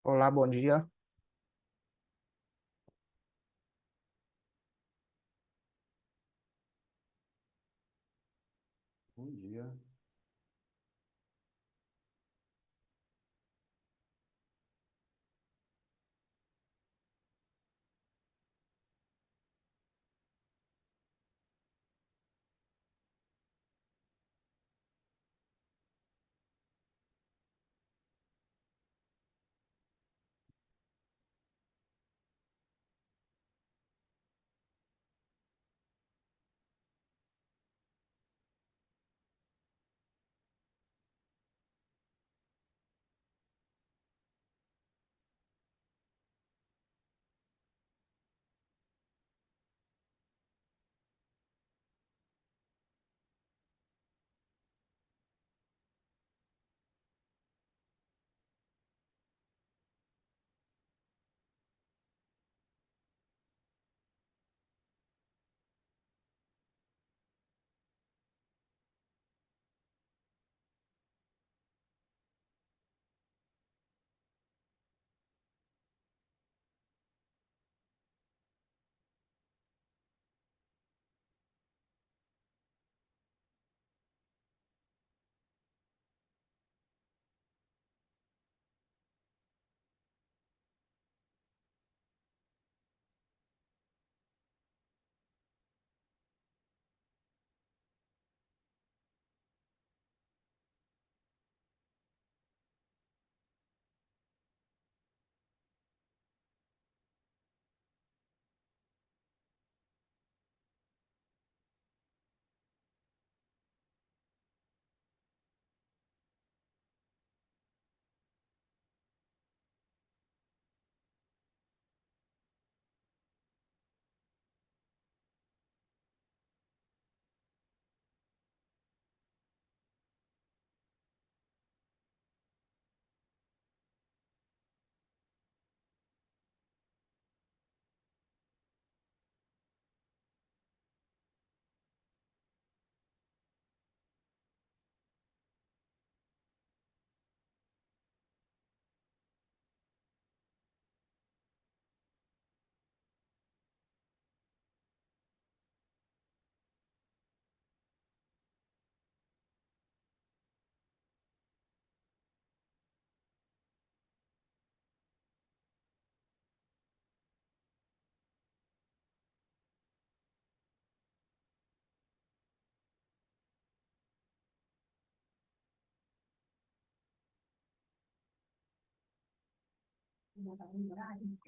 Olá, bom dia. Bom dia.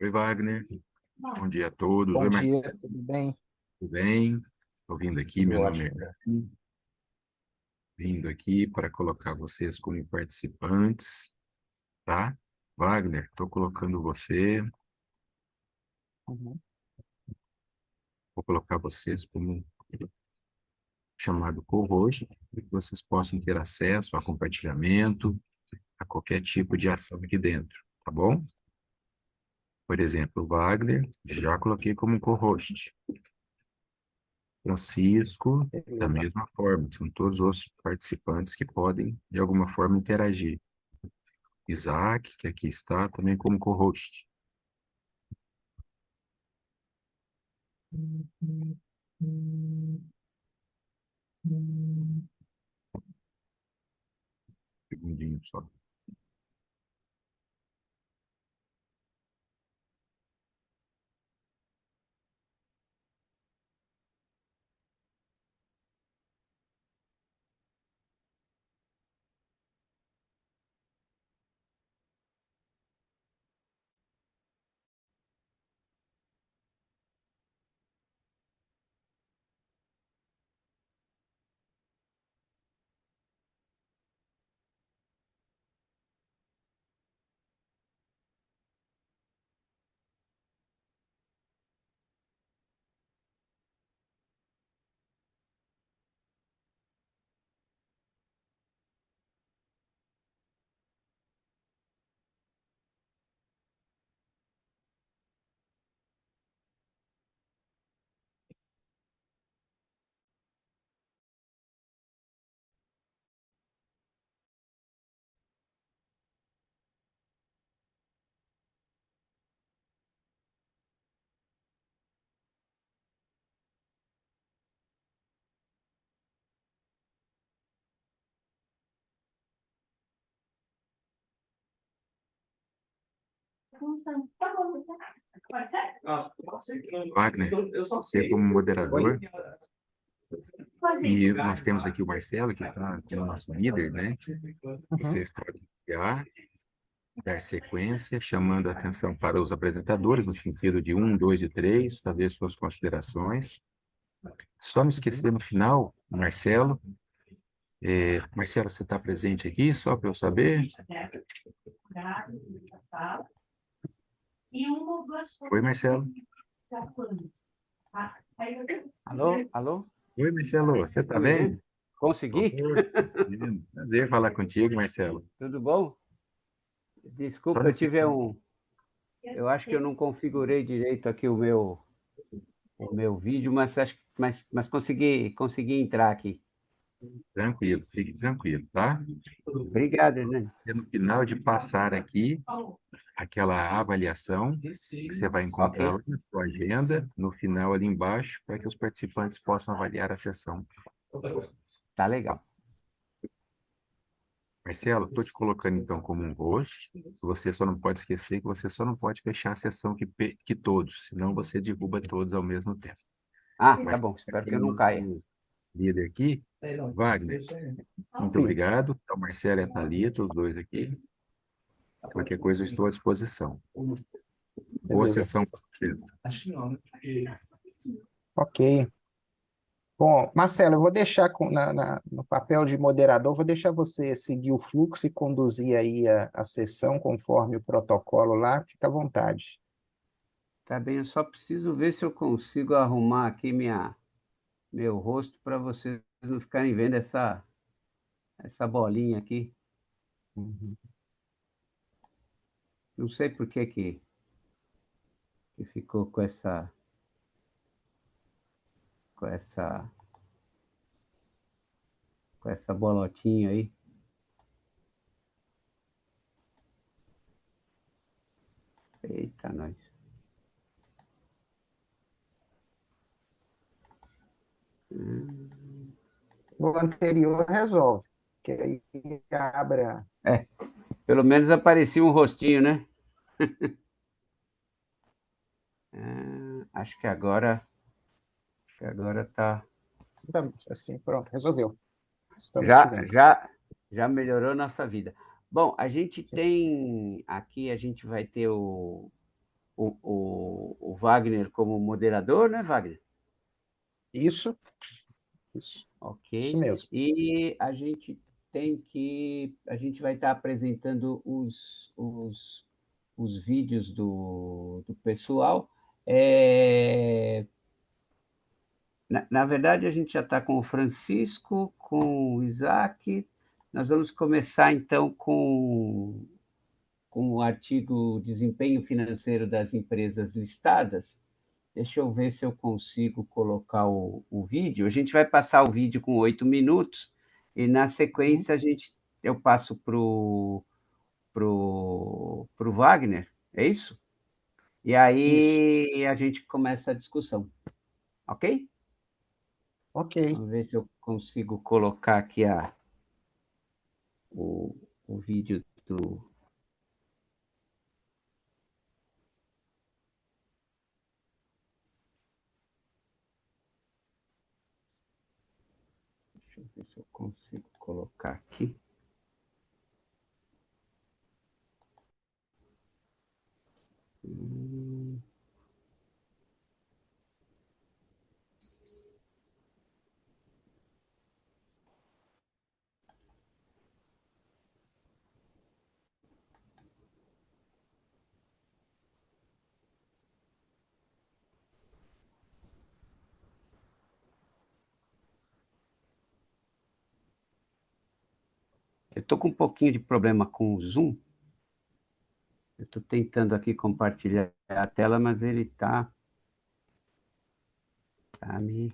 Oi, Wagner. Bom dia a todos. Bom Oi, dia, Marcelo. tudo bem? Tudo bem? Estou vindo aqui, Tudo meu nome é ótimo, graças. Gui, vindo aqui para colocar vocês como participantes, tá? Wagner, estou colocando você, Uhum. vou colocar vocês como chamado co-host, para que vocês possam ter acesso a compartilhamento, a qualquer tipo de ação aqui dentro, tá bom? Por exemplo, o Wagner, já coloquei como co-host. Francisco, da Beleza. mesma forma, são todos os participantes que podem, de alguma forma, interagir. Isaac, que aqui está, também como co-host. Um segundinho só. Wagner, você como Oi. moderador, e nós temos aqui o Marcelo, que está como nosso líder, né? Uhum. Vocês podem criar, dar sequência, chamando a atenção para os apresentadores, no sentido de um, dois e três, fazer suas considerações. Só não esquecer no final, Marcelo. Marcelo, você está presente aqui, só para eu saber? Oi, Marcelo. Alô, alô? Oi, Marcelo, você Vocês está estão me bem? vendo? Consegui? Prazer falar contigo, Marcelo. Tudo bom? Só Desculpa, eu nesse tive um. Eu acho que eu não configurei direito aqui o meu vídeo, mas acho mas consegui entrar aqui. tranquilo, fique tranquilo, tá? Obrigado, Hernani. E no final de passar aqui aquela avaliação que você vai encontrar Ok, lá na sua agenda, no final ali embaixo, para que os participantes possam avaliar a sessão. tá legal. Marcelo, estou te colocando então como um host. Você só não pode esquecer que você só não pode fechar a sessão que todos, senão você derruba todos ao mesmo tempo. Ah, tá Mas bom, espero aqui que eu no não caia. nosso líder aqui, Wagner, muito Sim. obrigado. Então, Marcelo e a Thalita, os dois aqui. Qualquer coisa eu estou à disposição. Boa Beleza. sessão para vocês. Ok. Bom, Marcelo, eu vou deixar no papel de moderador, vou deixar você seguir o fluxo e conduzir aí a sessão conforme o protocolo lá. Fica à vontade. Tá bem, eu só preciso ver se eu consigo arrumar aqui meu rosto para vocês não ficarem vendo essa bolinha aqui. Uhum. Não sei por que ficou com essa com essa bolotinha aí. Eita, nós. O anterior resolve, que aí abra. É, pelo menos aparecia um rostinho, né? Acho que agora tá. Assim, pronto, resolveu. Estamos te Já, vendo. já, já melhorou nossa vida. Bom, a gente tem aqui, a gente vai ter o Wagner como moderador, né, Wagner? Isso, isso Ok. mesmo. E a gente vai estar apresentando os vídeos do pessoal. É, na verdade, a gente já está com o Francisco, com o Isaac. Nós vamos começar, então, com o artigo Desempenho Financeiro das Empresas Listadas. Deixa eu ver se eu consigo colocar o vídeo. A gente vai passar o vídeo com 8 minutos e, na Uhum. sequência, eu passo pro Wagner, é isso? E Isso. aí a gente começa a discussão, ok? Ok. Vamos ver se eu consigo colocar aqui o vídeo do. Deixa eu ver se eu consigo colocar aqui. Hum, Eu estou com um pouquinho de problema com o Zoom. Eu estou tentando aqui compartilhar a tela, mas ele tá me.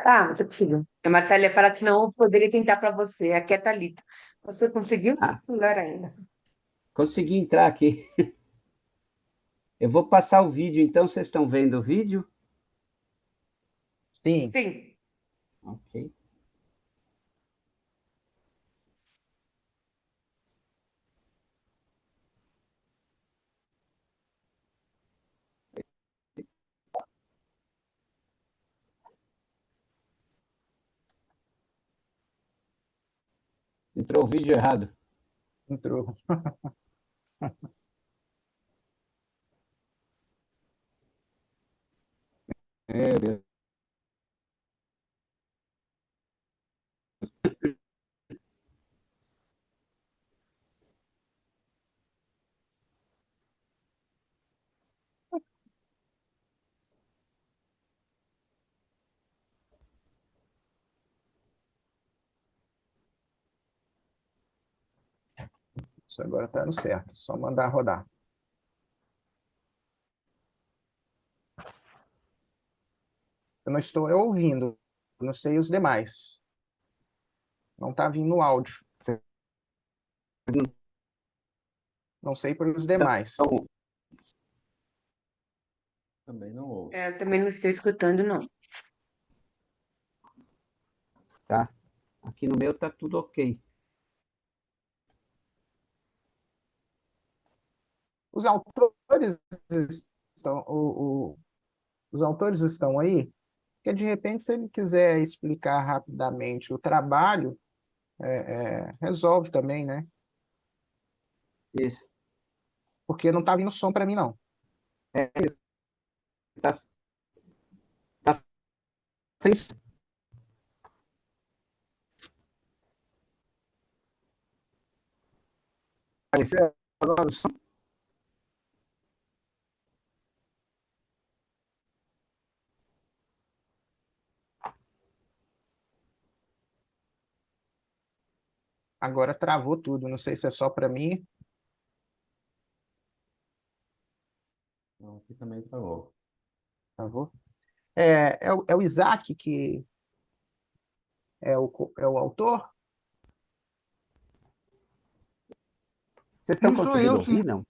Ah, você conseguiu. A Marcela ia falar que não, eu poderia tentar para você. Aqui é a Thalita. Você conseguiu? Ah, Melhor ainda. consegui entrar aqui. Eu vou passar o vídeo, então vocês estão vendo o vídeo? Sim, Sim. Ok. Entrou o vídeo errado. entrou. Meu Deus. Isso agora está no certo, só mandar rodar. Eu não estou ouvindo, não sei os demais. Não está vindo o áudio, Vocês não não sei para os demais. estão... Também não ouço. Eu também não estou escutando, não. Tá? Aqui no meu tá tudo ok. Os autores estão, os autores estão aí? Porque, de repente, se ele quiser explicar rapidamente o trabalho, resolve também, né? Isso. Porque não está vindo som para mim, não. É, tá, tá sem aparecer agora o som. Agora travou tudo, não sei se é só para mim. Não, aqui também travou. Travou? É o Isaac que é o autor? Vocês estão Sim, sou conseguindo eu, sim. ouvir, não?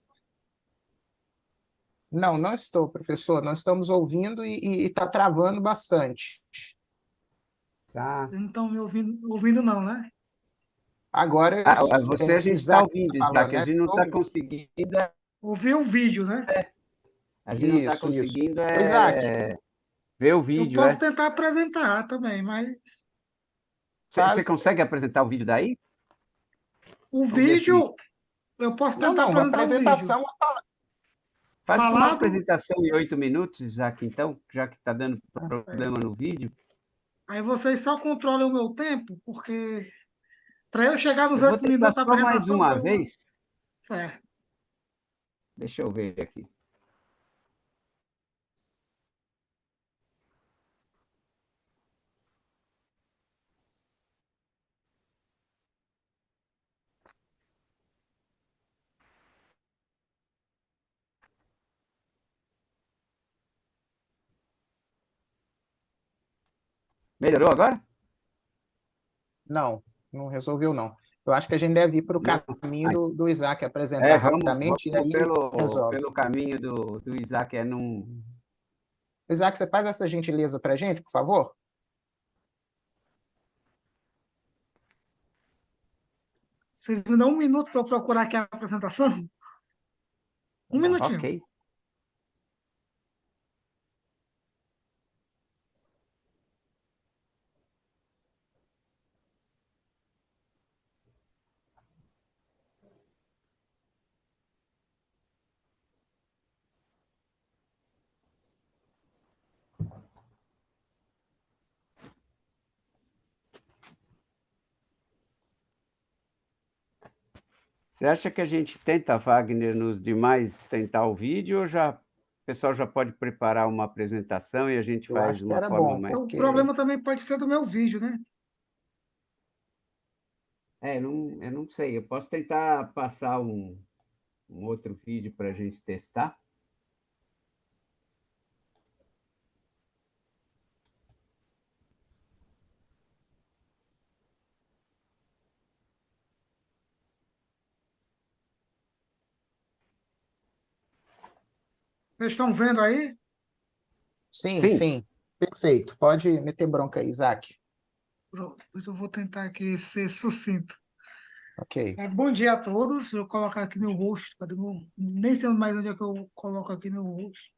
Não, não estou, professor. Nós estamos ouvindo e está travando bastante. Tá. Vocês não estão me ouvindo não, né? Agora, Você a gente está Isaac ouvindo, está falando, Isaac. A né? gente não Estou está ouvindo. conseguindo. Ouvi o vídeo, né? A gente não está Isso, isso. conseguindo Ô, Isaac, ver o Eu vídeo, posso é. tentar apresentar também, mas Você faz. consegue apresentar o vídeo daí? o Vamos ver se vídeo, eu posso Não, tentar não, apresentar o vídeo. apresentação. faz uma Falado, apresentação em 8 minutos, Isaac, então, já que está dando é, problema no vídeo. aí vocês só controlam o meu tempo, porque para eu chegar nos Eu vou 8 tentar minutos da só mais apresentação, uma deu uma... vez. Certo. Deixa eu ver aqui. Melhorou agora? Não, não resolveu, não. Eu acho que a gente deve ir para o Não? caminho Ah, do Isaac apresentar vamos rapidamente e aí resolve. pelo caminho do Isaac. Isaac, você faz essa gentileza para a gente, por favor? Vocês me dão um minuto para eu procurar aqui a apresentação? Um Ok. minutinho. Você acha que a gente tenta, Wagner, nos demais tentar o vídeo ou o pessoal já pode preparar uma apresentação e a gente Eu faz acho de que uma era forma bom, mais... O porque problema também pode ser do meu vídeo, né? Eu não sei. Eu posso tentar passar um outro vídeo para a gente testar. Vocês estão vendo aí? Sim, Sim, sim. Perfeito. Pode meter bronca aí, Isaac. Pronto, eu vou tentar aqui ser sucinto. Ok. Bom dia a todos. Eu vou colocar aqui meu rosto. Cadê nem sei mais onde é que eu coloco aqui meu rosto.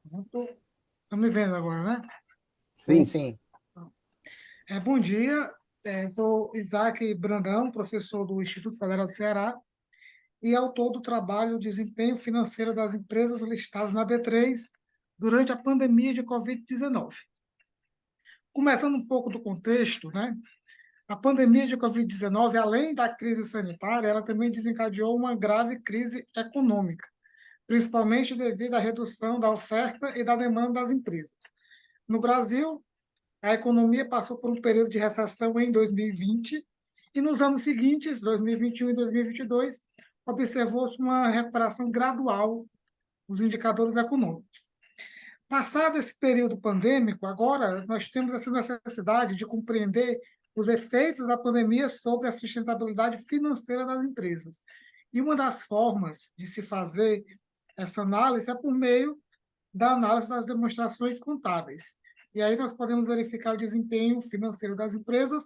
Estão me vendo agora, né? Sim, sim. sim. Bom dia. Sou Isaac Brandão, professor do Instituto Federal do Ceará e autor do trabalho Desempenho Financeiro das Empresas Listadas na B3 durante a pandemia de Covid-19. Começando um pouco do contexto, né? A pandemia de Covid-19, além da crise sanitária, ela também desencadeou uma grave crise econômica, principalmente devido à redução da oferta e da demanda das empresas. No Brasil, a economia passou por um período de recessão em 2020 e nos anos seguintes, 2021 e 2022, observou-se uma recuperação gradual dos indicadores econômicos. Passado esse período pandêmico, agora nós temos essa necessidade de compreender os efeitos da pandemia sobre a sustentabilidade financeira das empresas. E uma das formas de se fazer essa análise é por meio da análise das demonstrações contábeis. E aí nós podemos verificar o desempenho financeiro das empresas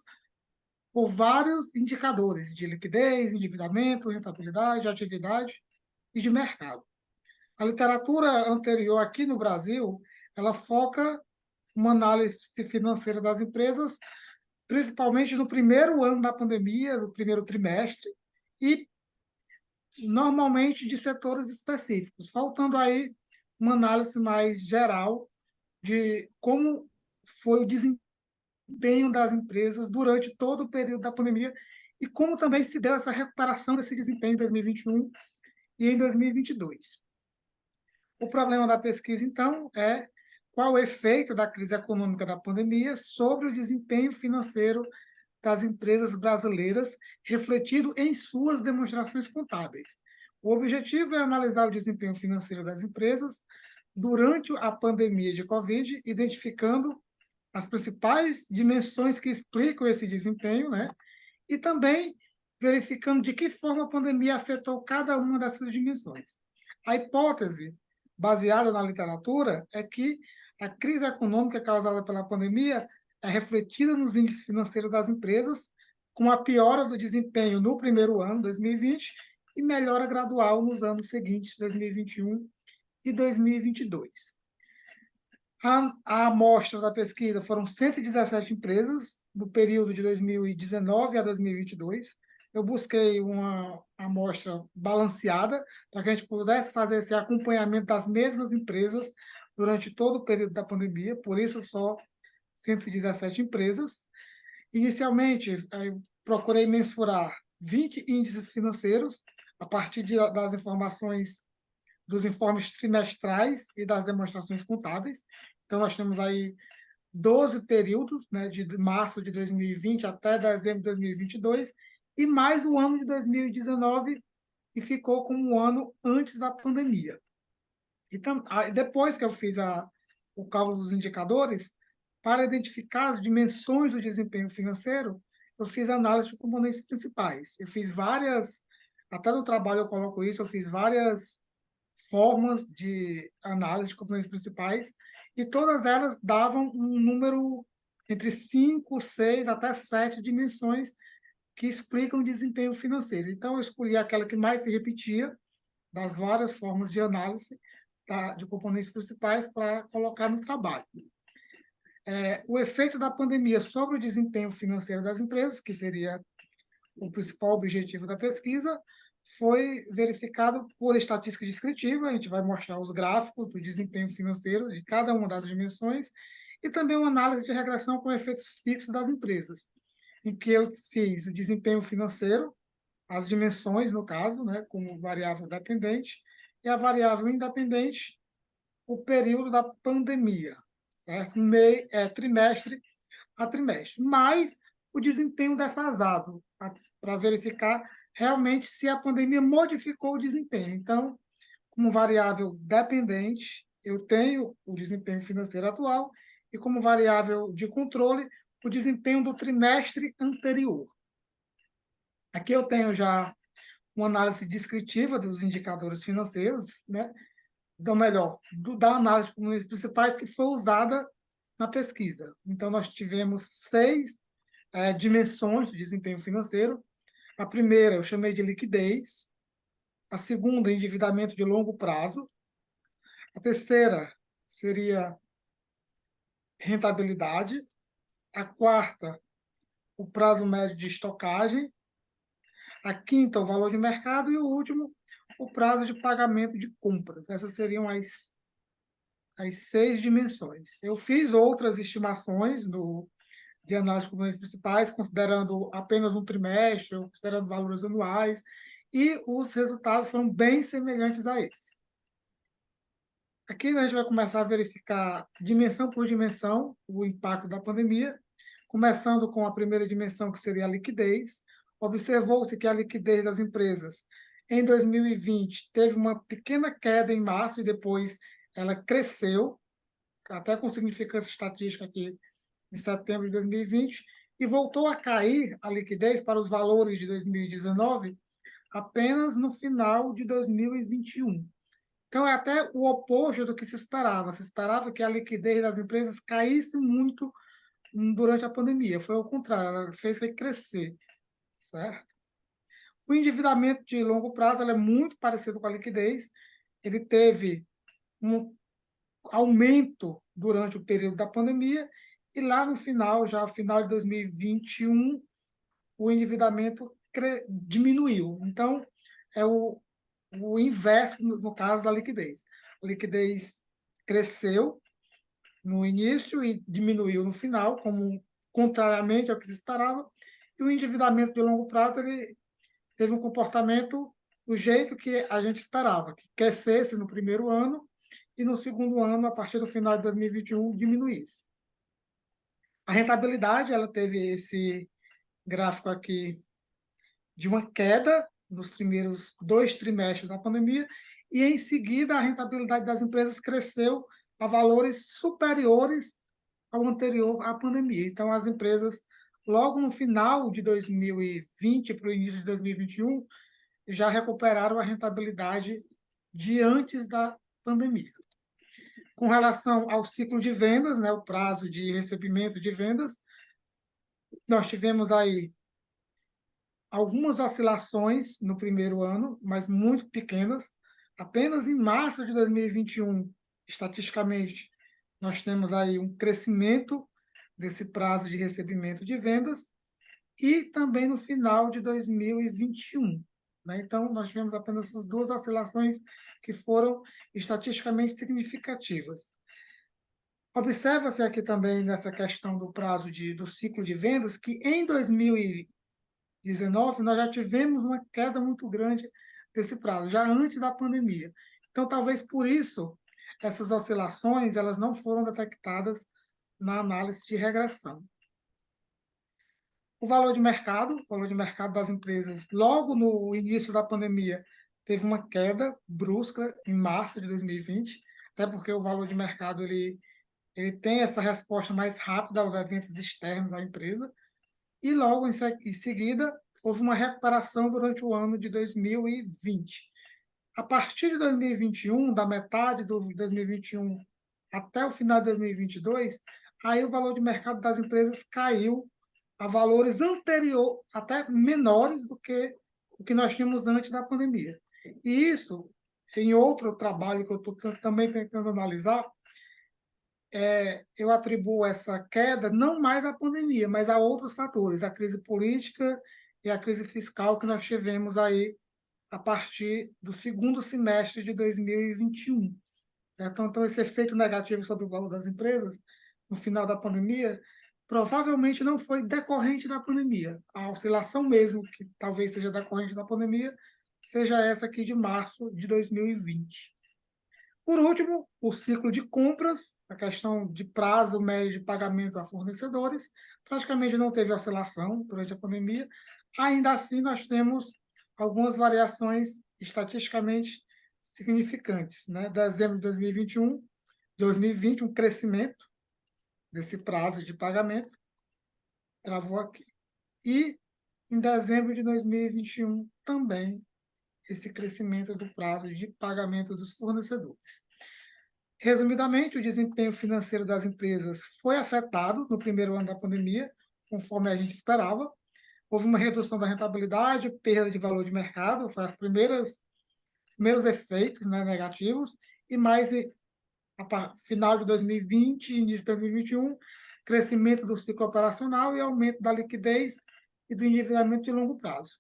por vários indicadores de liquidez, endividamento, rentabilidade, atividade e de mercado. A literatura anterior aqui no Brasil, ela foca uma análise financeira das empresas, principalmente no primeiro ano da pandemia, no primeiro trimestre, e normalmente de setores específicos, faltando aí uma análise mais geral de como foi o desempenho das empresas durante todo o período da pandemia e como também se deu essa recuperação desse desempenho em 2021 e em 2022. O problema da pesquisa, então, é qual o efeito da crise econômica da pandemia sobre o desempenho financeiro das empresas brasileiras, refletido em suas demonstrações contábeis. O objetivo é analisar o desempenho financeiro das empresas durante a pandemia de Covid, identificando as principais dimensões que explicam esse desempenho, né? E também verificando de que forma a pandemia afetou cada uma dessas dimensões. A hipótese, baseada na literatura, é que a crise econômica causada pela pandemia é refletida nos índices financeiros das empresas, com a piora do desempenho no primeiro ano, 2020, e melhora gradual nos anos seguintes, 2021 e 2022. A amostra da pesquisa foram 117 empresas no período de 2019 a 2022. Eu busquei uma amostra balanceada para que a gente pudesse fazer esse acompanhamento das mesmas empresas durante todo o período da pandemia, por isso só 117 empresas. Inicialmente, eu procurei mensurar 20 índices financeiros a partir das informações dos informes trimestrais e das demonstrações contábeis. Então, nós temos aí 12 períodos, né, de março de 2020 até dezembro de 2022, e mais o ano de 2019, que ficou como o ano antes da pandemia. Então, depois que eu fiz o cálculo dos indicadores, para identificar as dimensões do desempenho financeiro, eu fiz análise de componentes principais. Eu fiz várias, até no trabalho eu coloco isso, eu fiz várias formas de análise de componentes principais, e todas elas davam um número entre 5, 6 até 7 dimensões que explicam o desempenho financeiro. Então, eu escolhi aquela que mais se repetia, das várias formas de análise de componentes principais, para colocar no trabalho. O efeito da pandemia sobre o desempenho financeiro das empresas, que seria o principal objetivo da pesquisa, foi verificado por estatística descritiva. A gente vai mostrar os gráficos do desempenho financeiro de cada uma das dimensões e também uma análise de regressão com efeitos fixos das empresas, em que eu fiz o desempenho financeiro, as dimensões, no caso, né, como variável dependente, e a variável independente, o período da pandemia, certo? Trimestre a trimestre, mas o desempenho defasado, para verificar realmente se a pandemia modificou o desempenho. Então, como variável dependente, eu tenho o desempenho financeiro atual e como variável de controle, o desempenho do trimestre anterior. Aqui eu tenho já uma análise descritiva dos indicadores financeiros, né? Então, melhor, da análise de componentes principais que foi usada na pesquisa. Então, nós tivemos 6 dimensões de desempenho financeiro. A primeira eu chamei de liquidez, a segunda, endividamento de longo prazo, a terceira seria rentabilidade, a quarta, o prazo médio de estocagem, a quinta, o valor de mercado, e o último, o prazo de pagamento de compras. Essas seriam as 6 dimensões. Eu fiz outras estimações de análise de componentes principais, considerando apenas um trimestre, ou considerando valores anuais, e os resultados foram bem semelhantes a esse. Aqui a gente vai começar a verificar dimensão por dimensão o impacto da pandemia, começando com a primeira dimensão, que seria a liquidez. Observou-se que a liquidez das empresas em 2020 teve uma pequena queda em março e depois ela cresceu, até com significância estatística aqui em setembro de 2020, e voltou a cair a liquidez para os valores de 2019 apenas no final de 2021. Então, é até o oposto do que se esperava. Se esperava que a liquidez das empresas caísse muito durante a pandemia. Foi o contrário, ela fez crescer, certo? O endividamento de longo prazo é muito parecido com a liquidez. Ele teve um aumento durante o período da pandemia e lá no final, já no final de 2021, o endividamento diminuiu. Então, é o inverso, no caso da liquidez. A liquidez cresceu no início e diminuiu no final, como contrariamente ao que se esperava, e o endividamento de longo prazo ele teve um comportamento do jeito que a gente esperava, que crescesse no primeiro ano e no segundo ano, a partir do final de 2021, diminuísse. A rentabilidade, ela teve esse gráfico aqui de uma queda nos primeiros 2 trimestres da pandemia, e em seguida a rentabilidade das empresas cresceu a valores superiores ao anterior à pandemia. Então, as empresas, logo no final de 2020 para o início de 2021, já recuperaram a rentabilidade de antes da pandemia. Com relação ao ciclo de vendas, né, o prazo de recebimento de vendas, nós tivemos aí algumas oscilações no primeiro ano, mas muito pequenas. Apenas em março de 2021, estatisticamente, nós temos aí um crescimento desse prazo de recebimento de vendas, e também no final de 2021. Né? Então, nós tivemos apenas essas 2 oscilações que foram estatisticamente significativas. Observa-se aqui também nessa questão do prazo do ciclo de vendas que em 2019 nós já tivemos uma queda muito grande desse prazo, já antes da pandemia. Então, talvez por isso essas oscilações elas não foram detectadas na análise de regressão. O valor de mercado das empresas, logo no início da pandemia, teve uma queda brusca em março de 2020, até porque o valor de mercado ele tem essa resposta mais rápida aos eventos externos à empresa, e logo em seguida houve uma recuperação durante o ano de 2020. A partir de 2021, da metade de 2021 até o final de 2022, aí o valor de mercado das empresas caiu a valores anteriores, até menores do que o que nós tínhamos antes da pandemia. E isso, em outro trabalho que eu estou também tentando analisar, eu atribuo essa queda não mais à pandemia, mas a outros fatores, a crise política e a crise fiscal que nós tivemos aí a partir do segundo semestre de 2021. Então, esse efeito negativo sobre o valor das empresas no final da pandemia provavelmente não foi decorrente da pandemia. A oscilação mesmo, que talvez seja decorrente da pandemia, seja essa aqui de março de 2020. Por último, o ciclo de compras, a questão de prazo médio de pagamento a fornecedores, praticamente não teve oscilação durante a pandemia. Ainda assim, nós temos algumas variações estatisticamente significantes. Né? Dezembro de 2020, um crescimento desse prazo de pagamento, travou aqui. E em dezembro de 2021 também esse crescimento do prazo de pagamento dos fornecedores. Resumidamente, o desempenho financeiro das empresas foi afetado no primeiro ano da pandemia, conforme a gente esperava. Houve uma redução da rentabilidade, perda de valor de mercado, foi os primeiros efeitos, né, negativos, e mais final de 2020 e início de 2021, crescimento do ciclo operacional e aumento da liquidez e do endividamento de longo prazo.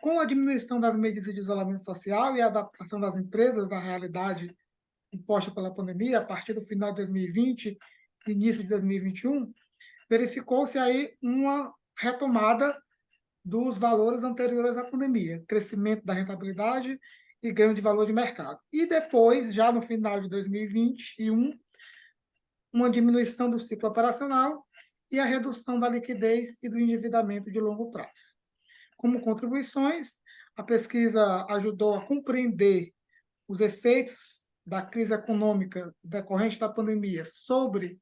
Com a diminuição das medidas de isolamento social e a adaptação das empresas à realidade imposta pela pandemia, a partir do final de 2020 e início de 2021, verificou-se aí uma retomada dos valores anteriores à pandemia, crescimento da rentabilidade e ganho de valor de mercado. E depois, já no final de 2021, uma diminuição do ciclo operacional e a redução da liquidez e do endividamento de longo prazo. Como contribuições, a pesquisa ajudou a compreender os efeitos da crise econômica decorrente da pandemia sobre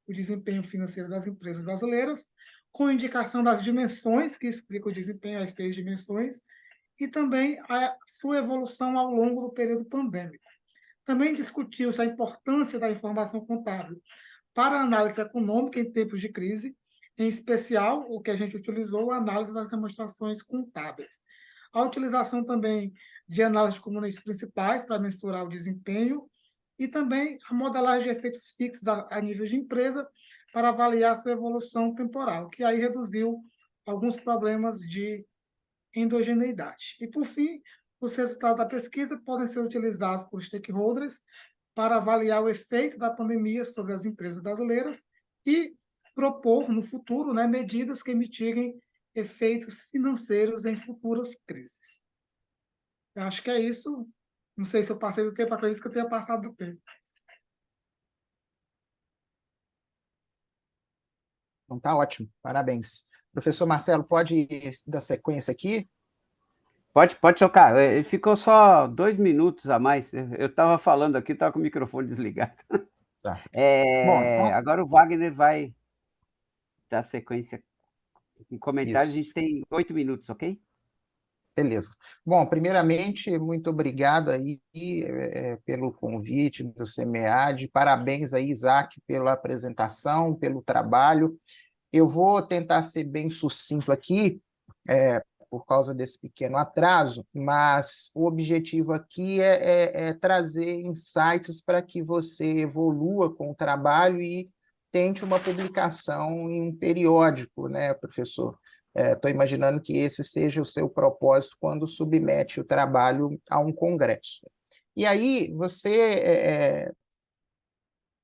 o desempenho financeiro das empresas brasileiras, com indicação das dimensões que explicam o desempenho, as 6 dimensões, e também a sua evolução ao longo do período pandêmico. Também discutiu-se a importância da informação contábil para a análise econômica em tempos de crise, em especial o que a gente utilizou, a análise das demonstrações contábeis. A utilização também de análise de componentes principais para mensurar o desempenho e também a modelagem de efeitos fixos a nível de empresa para avaliar sua evolução temporal, que aí reduziu alguns problemas de endogeneidade. E, por fim, os resultados da pesquisa podem ser utilizados por stakeholders para avaliar o efeito da pandemia sobre as empresas brasileiras e propor, no futuro, né, medidas que mitiguem efeitos financeiros em futuras crises. Eu acho que é isso. Não sei se eu passei do tempo, acredito que eu tenha passado do tempo. Então tá ótimo, parabéns. Professor Marcelo, pode dar sequência aqui? Pode tocar. Ele ficou só 2 minutos a mais. Eu estava falando aqui, estava com o microfone desligado. Tá. Bom, então, Agora o Wagner vai dar sequência em comentários. A isso. gente tem 8 minutos, ok? Beleza. Bom, primeiramente, muito obrigado aí pelo convite do CMEAD. Parabéns aí, Isaac, pela apresentação, pelo trabalho. Eu vou tentar ser bem sucinto aqui, por causa desse pequeno atraso, mas o objetivo aqui é trazer insights para que você evolua com o trabalho e tente uma publicação em um periódico, né, professor? Estou imaginando que esse seja o seu propósito quando submete o trabalho a um congresso. E aí você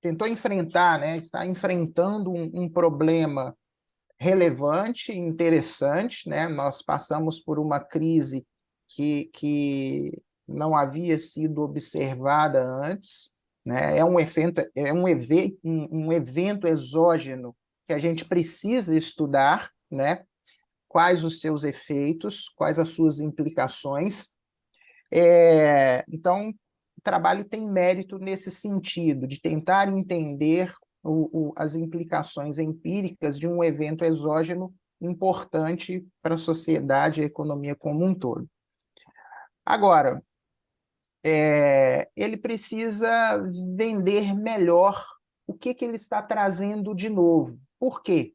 tentou enfrentar, né, está enfrentando um problema relevante, interessante, né? Nós passamos por uma crise que não havia sido observada antes, né? Um evento exógeno que a gente precisa estudar, né? Quais os seus efeitos, quais as suas implicações. Então, o trabalho tem mérito nesse sentido, de tentar entender as implicações empíricas de um evento exógeno importante para a sociedade e a economia como um todo. Agora, ele precisa vender melhor o que ele está trazendo de novo. Por quê?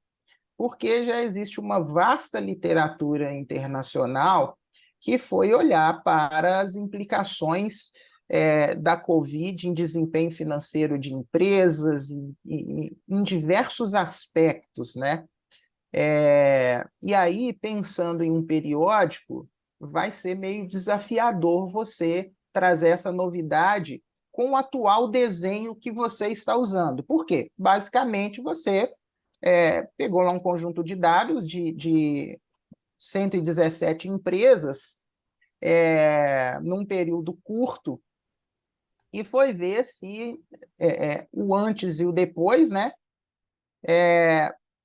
Porque já existe uma vasta literatura internacional que foi olhar para as implicações da Covid em desempenho financeiro de empresas, em diversos aspectos, né? E aí, pensando em um periódico, vai ser meio desafiador você trazer essa novidade com o atual desenho que você está usando. Por quê? Basicamente, você pegou lá um conjunto de dados de 117 empresas num período curto e foi ver se o antes e o depois, né,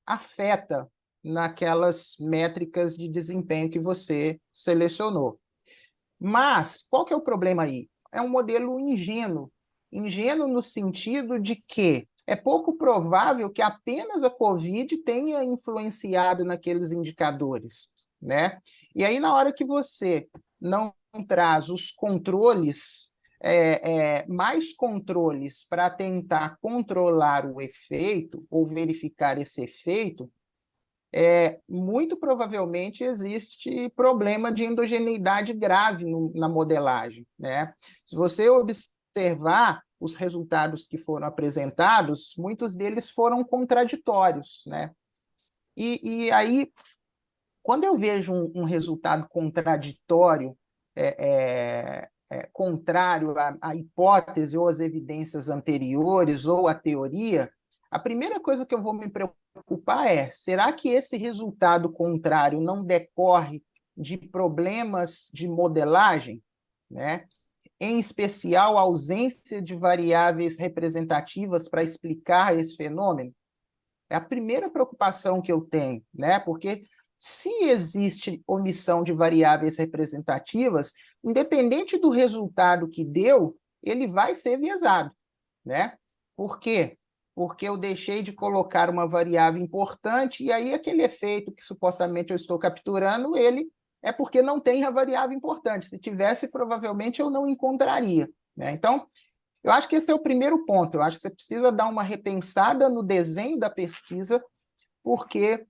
afeta naquelas métricas de desempenho que você selecionou. Mas qual que é o problema aí? É um modelo ingênuo no sentido de que é pouco provável que apenas a Covid tenha influenciado naqueles indicadores, né? E aí, na hora que você não traz os controles, mais controles para tentar controlar o efeito ou verificar esse efeito, muito provavelmente existe problema de endogeneidade grave na modelagem, né? Se você observar os resultados que foram apresentados, muitos deles foram contraditórios, né? E aí, quando eu vejo um resultado contraditório, contrário à hipótese ou às evidências anteriores ou à teoria, a primeira coisa que eu vou me preocupar é: será que esse resultado contrário não decorre de problemas de modelagem, né? Em especial, a ausência de variáveis representativas para explicar esse fenômeno? É a primeira preocupação que eu tenho, né? Porque se existe omissão de variáveis representativas, independente do resultado que deu, ele vai ser viesado, né? Por quê? Porque eu deixei de colocar uma variável importante e aí aquele efeito que supostamente eu estou capturando, ele é porque não tem a variável importante. Se tivesse, provavelmente eu não encontraria, né? Então, eu acho que esse é o primeiro ponto. Eu acho que você precisa dar uma repensada no desenho da pesquisa, porque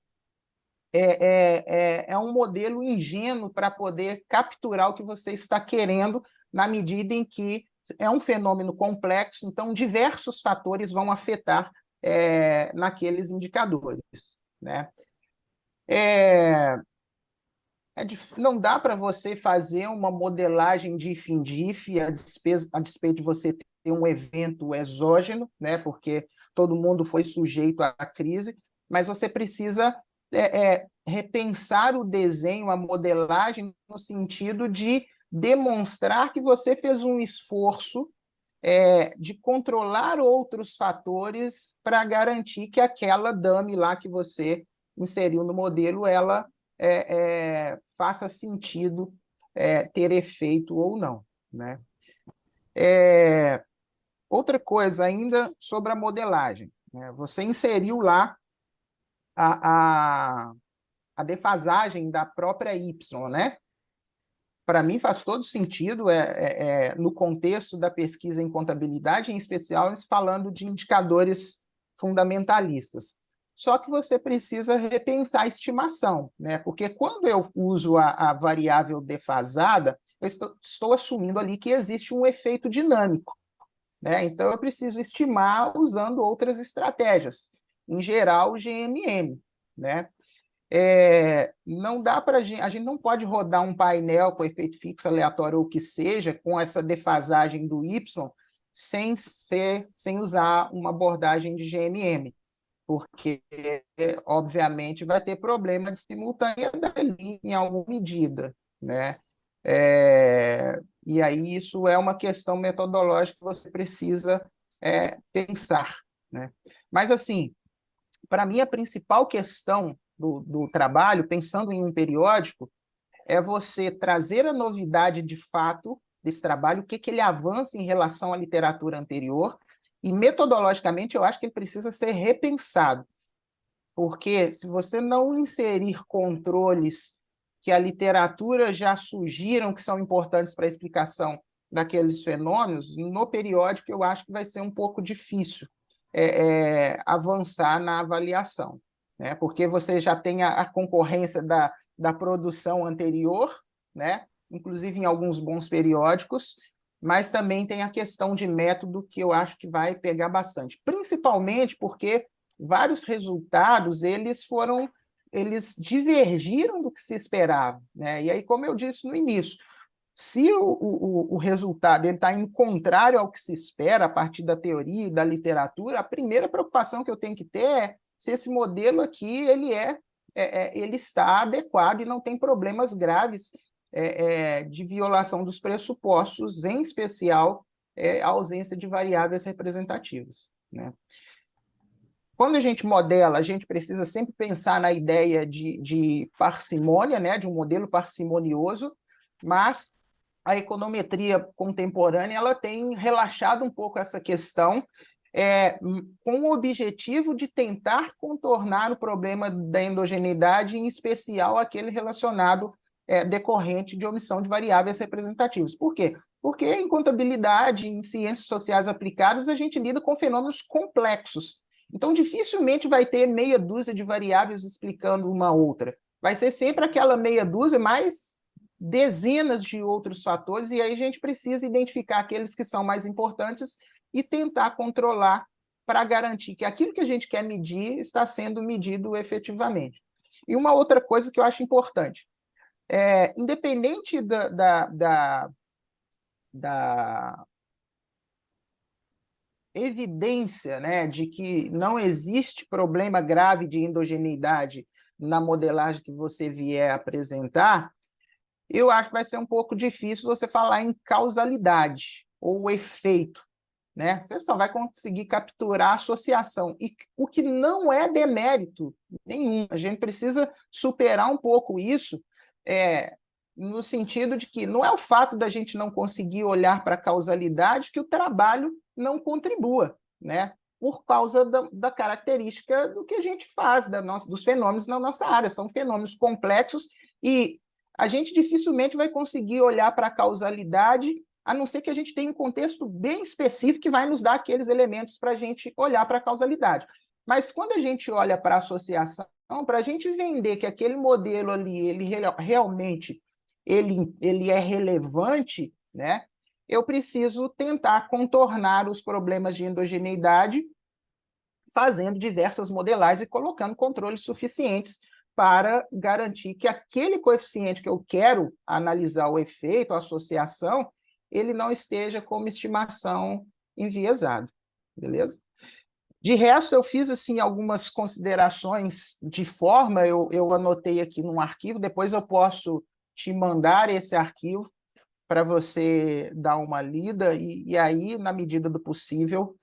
é um modelo ingênuo para poder capturar o que você está querendo, na medida em que é um fenômeno complexo, então diversos fatores vão afetar naqueles indicadores, né? Não dá para você fazer uma modelagem de if-in-diff a despeito de você ter um evento exógeno, né? Porque todo mundo foi sujeito à crise, mas você precisa repensar o desenho, a modelagem, no sentido de demonstrar que você fez um esforço de controlar outros fatores para garantir que aquela dummy lá que você inseriu no modelo, ela faça sentido ter efeito ou não, né? Outra coisa ainda sobre a modelagem, né? Você inseriu lá a defasagem da própria Y, né? Para mim faz todo sentido no contexto da pesquisa em contabilidade, em especial falando de indicadores fundamentalistas. Só que você precisa repensar a estimação, né? Porque quando eu uso a variável defasada, eu estou assumindo ali que existe um efeito dinâmico, né? Então eu preciso estimar usando outras estratégias, em geral o GMM, né? Não dá para a gente não pode rodar um painel com efeito fixo aleatório ou o que seja, com essa defasagem do Y, sem usar uma abordagem de GMM, porque, obviamente, vai ter problema de simultaneidade em alguma medida, né? E aí isso é uma questão metodológica que você precisa pensar, né? Mas, assim, para mim, a principal questão do trabalho, pensando em um periódico, é você trazer a novidade de fato desse trabalho, o que ele avança em relação à literatura anterior, e metodologicamente eu acho que ele precisa ser repensado, porque se você não inserir controles que a literatura já surgiram, que são importantes para a explicação daqueles fenômenos, no periódico eu acho que vai ser um pouco difícil avançar na avaliação, né? Porque você já tem a concorrência da produção anterior, né? Inclusive em alguns bons periódicos, mas também tem a questão de método que eu acho que vai pegar bastante, principalmente porque vários resultados eles divergiram do que se esperava, né? E aí, como eu disse no início, se o resultado está em contrário ao que se espera a partir da teoria e da literatura, a primeira preocupação que eu tenho que ter é se esse modelo aqui ele está adequado e não tem problemas graves de violação dos pressupostos, em especial a ausência de variáveis representativas, né? Quando a gente modela, a gente precisa sempre pensar na ideia de parcimônia, né, de um modelo parcimonioso, mas a econometria contemporânea ela tem relaxado um pouco essa questão com o objetivo de tentar contornar o problema da endogeneidade, em especial aquele relacionado decorrente de omissão de variáveis representativas. Por quê? Porque em contabilidade, em ciências sociais aplicadas, a gente lida com fenômenos complexos. Então, dificilmente vai ter meia dúzia de variáveis explicando uma outra. Vai ser sempre aquela meia dúzia mais dezenas de outros fatores, e aí a gente precisa identificar aqueles que são mais importantes e tentar controlar para garantir que aquilo que a gente quer medir está sendo medido efetivamente. E uma outra coisa que eu acho importante, independente da evidência, né, de que não existe problema grave de endogeneidade na modelagem que você vier apresentar, eu acho que vai ser um pouco difícil você falar em causalidade ou efeito, né? Você só vai conseguir capturar a associação, e o que não é demérito nenhum. A gente precisa superar um pouco isso, no sentido de que não é o fato da gente não conseguir olhar para a causalidade que o trabalho não contribua, né? Por causa da característica do que a gente faz, dos fenômenos na nossa área. São fenômenos complexos e a gente dificilmente vai conseguir olhar para a causalidade, a não ser que a gente tenha um contexto bem específico que vai nos dar aqueles elementos para a gente olhar para a causalidade. Mas quando a gente olha para a associação, para a gente vender que aquele modelo ali, ele realmente ele é relevante, né? Eu preciso tentar contornar os problemas de endogeneidade fazendo diversas modelagens e colocando controles suficientes para garantir que aquele coeficiente que eu quero analisar o efeito, a associação, ele não esteja com uma estimação enviesada, beleza? De resto, eu fiz assim algumas considerações de forma, eu anotei aqui num arquivo, depois eu posso te mandar esse arquivo para você dar uma lida e aí, na medida do possível,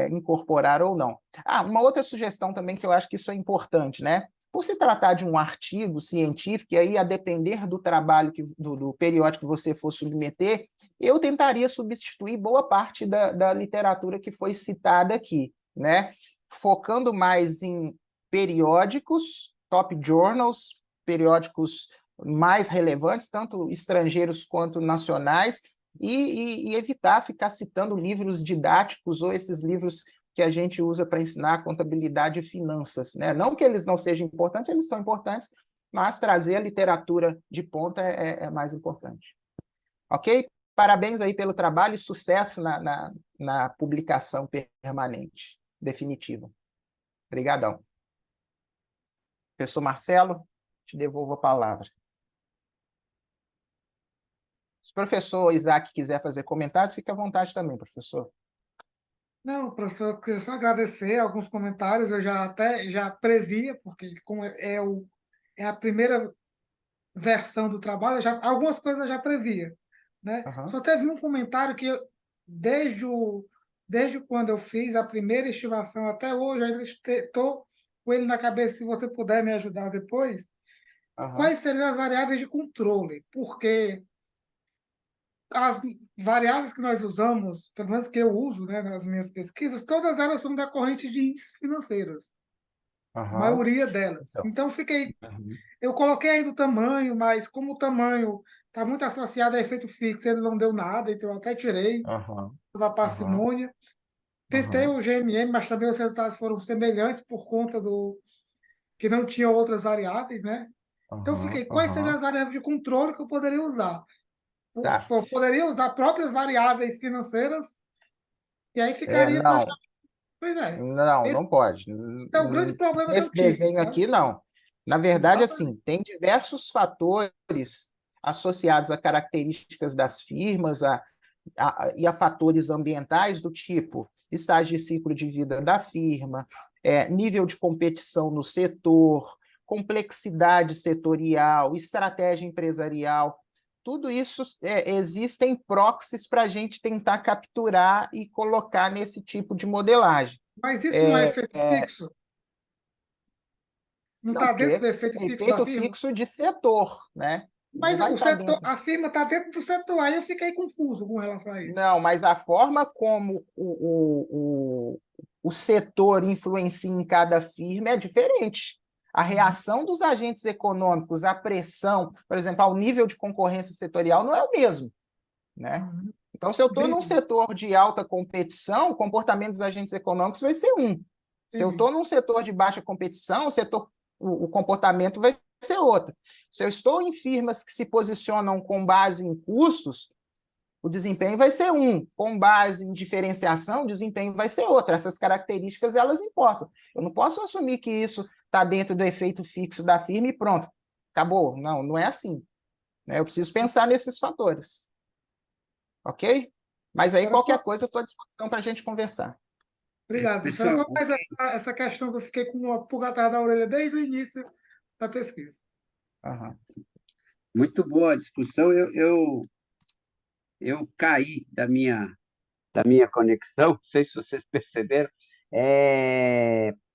incorporar ou não. Uma outra sugestão também que eu acho que isso é importante, né? Por se tratar de um artigo científico, e aí, a depender do trabalho, do periódico que você for submeter, eu tentaria substituir boa parte da literatura que foi citada aqui, né? Focando mais em periódicos, top journals, periódicos mais relevantes, tanto estrangeiros quanto nacionais, e evitar ficar citando livros didáticos ou esses livros que a gente usa para ensinar contabilidade e finanças, né? Não que eles não sejam importantes, eles são importantes, mas trazer a literatura de ponta é mais importante. Ok? Parabéns aí pelo trabalho e sucesso na publicação permanente, definitiva. Obrigadão. Professor Marcelo, te devolvo a palavra. Se o professor Isaac quiser fazer comentários, fique à vontade também, professor. Não, professor, eu queria só agradecer alguns comentários, eu já previa, porque como é a primeira versão do trabalho, algumas coisas eu já previa, né? Só teve um comentário que desde quando eu fiz a primeira estimação até hoje, ainda estou com ele na cabeça, se você puder me ajudar depois, quais seriam as variáveis de controle? Porque as variáveis que nós usamos, pelo menos que eu uso, né, nas minhas pesquisas, todas elas são decorrentes de índices financeiros. A maioria delas. Então, eu coloquei aí do tamanho, mas como o tamanho está muito associado a efeito fixo, ele não deu nada, então eu até tirei da parcimônia. Tentei o GMM, mas também os resultados foram semelhantes por conta que não tinha outras variáveis, né? Então, quais seriam as variáveis de controle que eu poderia usar? Tá. Eu poderia usar próprias variáveis financeiras, e aí ficaria praticamente. Pois é. Não pode. É o grande problema que eu Nesse tive. desenho aqui, não. Na verdade, assim, tem diversos fatores associados a características das firmas e a fatores ambientais do tipo estágio de ciclo de vida da firma, nível de competição no setor, complexidade setorial, estratégia empresarial. Tudo isso existem proxies para a gente tentar capturar e colocar nesse tipo de modelagem. Mas isso não é efeito fixo? Não está dentro do efeito fixo da firma? Efeito fixo de setor, né? Mas vai o estar setor, dentro. a firma está dentro do setor, aí eu fiquei confuso com relação a isso. Não, mas a forma como o setor influencia em cada firma é diferente. A reação dos agentes econômicos à pressão, por exemplo, ao nível de concorrência setorial, não é o mesmo, né? Uhum. Então, se eu estou num Entendi, setor de alta competição, o comportamento dos agentes econômicos vai ser um. Se eu entendi. estou num setor de baixa competição, o comportamento vai ser outro. Se eu estou em firmas que se posicionam com base em custos, o desempenho vai ser um. Com base em diferenciação, o desempenho vai ser outro. Essas características, elas importam. Eu não posso assumir que isso está dentro do efeito fixo da firma e pronto, acabou. Não, não é assim, né? Eu preciso pensar nesses fatores. Ok? Mas aí, Era só, qualquer coisa, eu estou à disposição para a gente conversar. obrigado, professor. Era Pessoal, só mais essa questão que eu fiquei com uma pulga atrás da orelha desde o início da pesquisa. Aham. muito boa a discussão. Eu caí da minha conexão, não sei se vocês perceberam.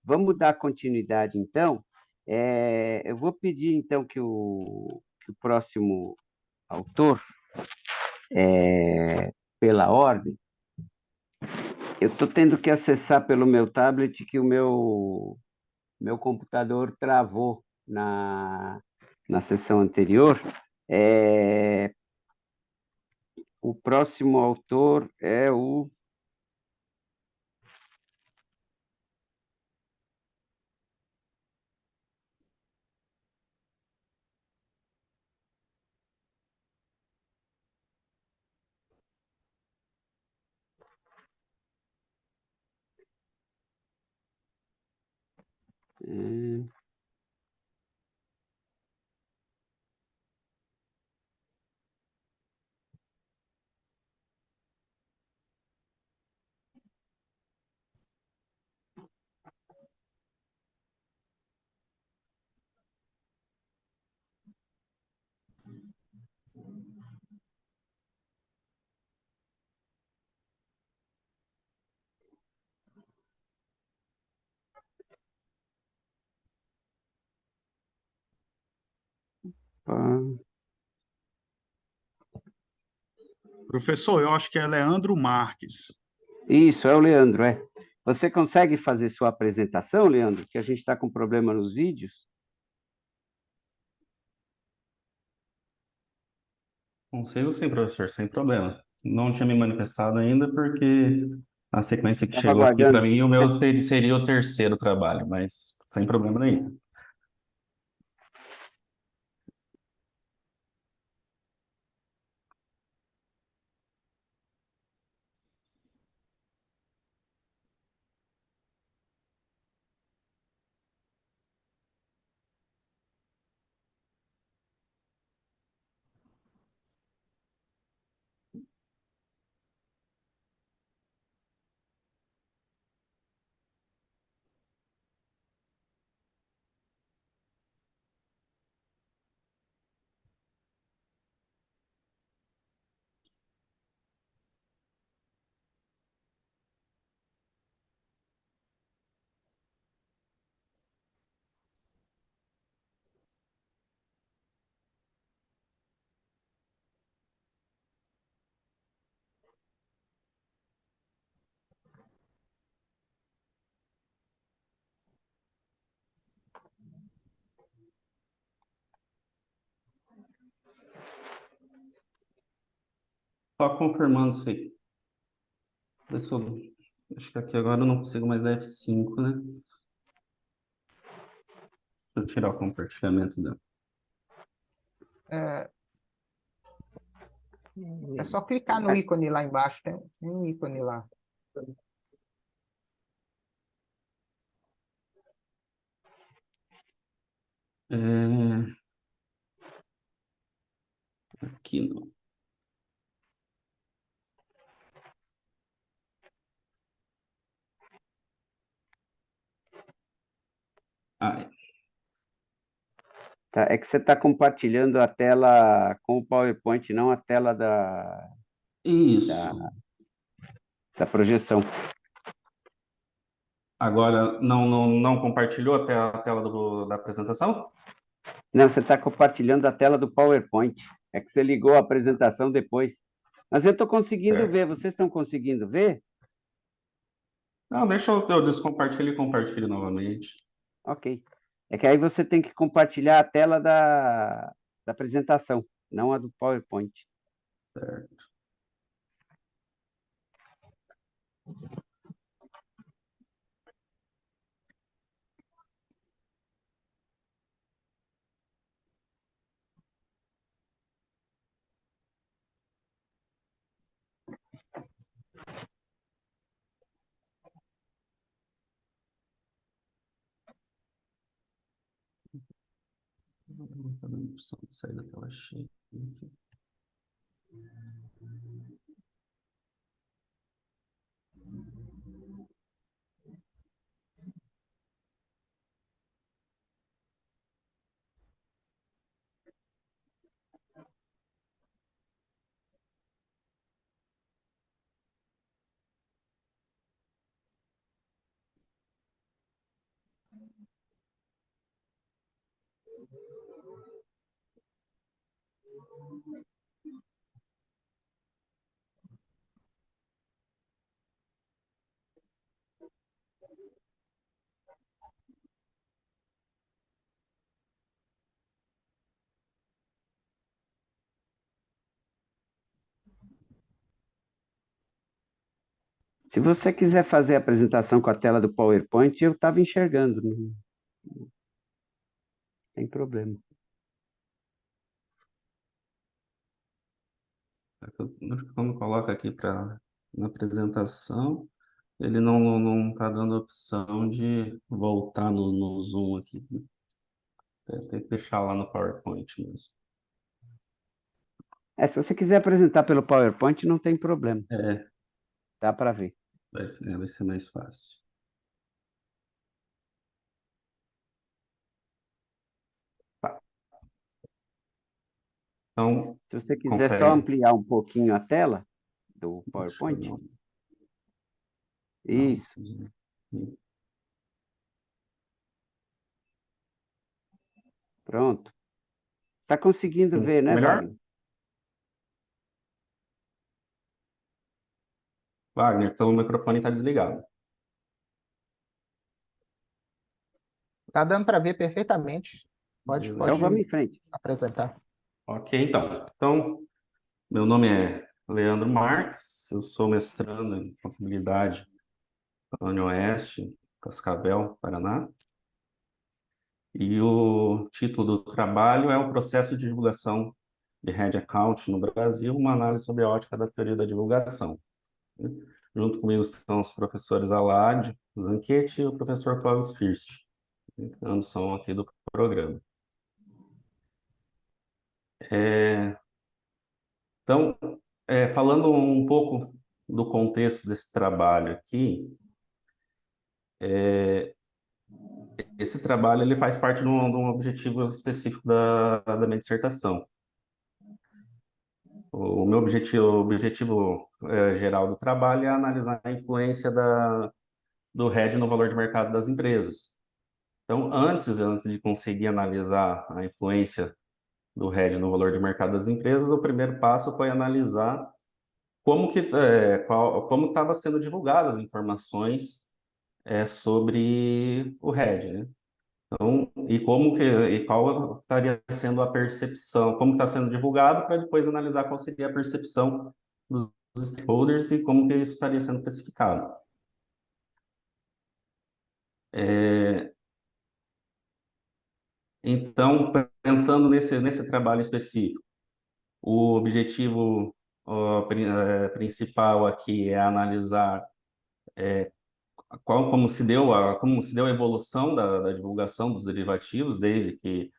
Vamos dar continuidade, então. Eu vou pedir, então, que o próximo autor, pela ordem, eu estou tendo que acessar pelo meu tablet que o meu computador travou na sessão anterior. É, o próximo autor é o. hum, pá, Professor, eu acho que é Leandro Marques. Isso, é o Leandro, é. Você consegue fazer sua apresentação, Leandro? Que a gente está com problema nos vídeos. Consigo sim, professor, sem problema. Não tinha me manifestado ainda porque a sequência que Estava chegou aqui para aguardando. mim, o meu seria o terceiro trabalho, mas sem problema nenhum. Só confirmando se. Pessoal, acho que aqui agora eu não consigo mais dar F5, né? Deixa eu tirar o compartilhamento da. É, é só clicar no ícone lá embaixo, tem um ícone lá. É, aqui não. Ah, é. Tá, é que você está compartilhando a tela com o PowerPoint, não a tela da, Isso. da projeção. Agora não compartilhou até a tela da apresentação? Não, você está compartilhando a tela do PowerPoint. É que você ligou a apresentação depois. Mas eu estou conseguindo Certo. ver. Vocês estão conseguindo ver? Não, deixa eu descompartilho e compartilho novamente. Ok. É que aí você tem que compartilhar a tela da apresentação, não a do PowerPoint. Certo. Não tá dando opção de sair da tela cheia aqui. Se você quiser fazer a apresentação com a tela do PowerPoint, eu estava enxergando, não tem problema. Quando coloca aqui na apresentação, ele não tá dando opção de voltar no Zoom aqui. Tem que deixar lá no PowerPoint mesmo. Se você quiser apresentar pelo PowerPoint, não tem problema. É, Dá para ver. vai ser mais fácil. Tá. Então, Se você quiser só consegue. ampliar um pouquinho a tela do Deixa eu PowerPoint. dar Isso. zoom. Pronto. Está conseguindo Sim. ver, né, Melhor? Wagner? Wagner, então o microfone está desligado. Tá dando para ver perfeitamente. Pode Beleza. Então vamos em frente. apresentar. Ok, então. Então, meu nome é Leandro Marques, eu sou mestrando em contabilidade na UniOeste, Cascavel, Paraná. E o título do trabalho é o processo de divulgação de Head Account no Brasil, uma análise sobre a ótica da teoria da divulgação. Junto comigo estão os professores Alad Zanchetti e o professor Clóvis First, ambos são aqui do programa. Então, falando um pouco do contexto desse trabalho aqui, esse trabalho ele faz parte de um objetivo específico da minha dissertação. O meu objetivo geral do trabalho é analisar a influência do RED no valor de mercado das empresas. Então, antes de conseguir analisar a influência do RED no valor de mercado das empresas, o primeiro passo foi analisar como estava sendo divulgadas as informações sobre o RED, né? Então, e qual estaria sendo a percepção, como está sendo divulgado, para depois analisar qual seria a percepção dos stakeholders e como que isso estaria sendo precificado. Então, pensando nesse trabalho específico, o objetivo principal aqui é analisar como se deu a evolução da divulgação dos derivativos desde que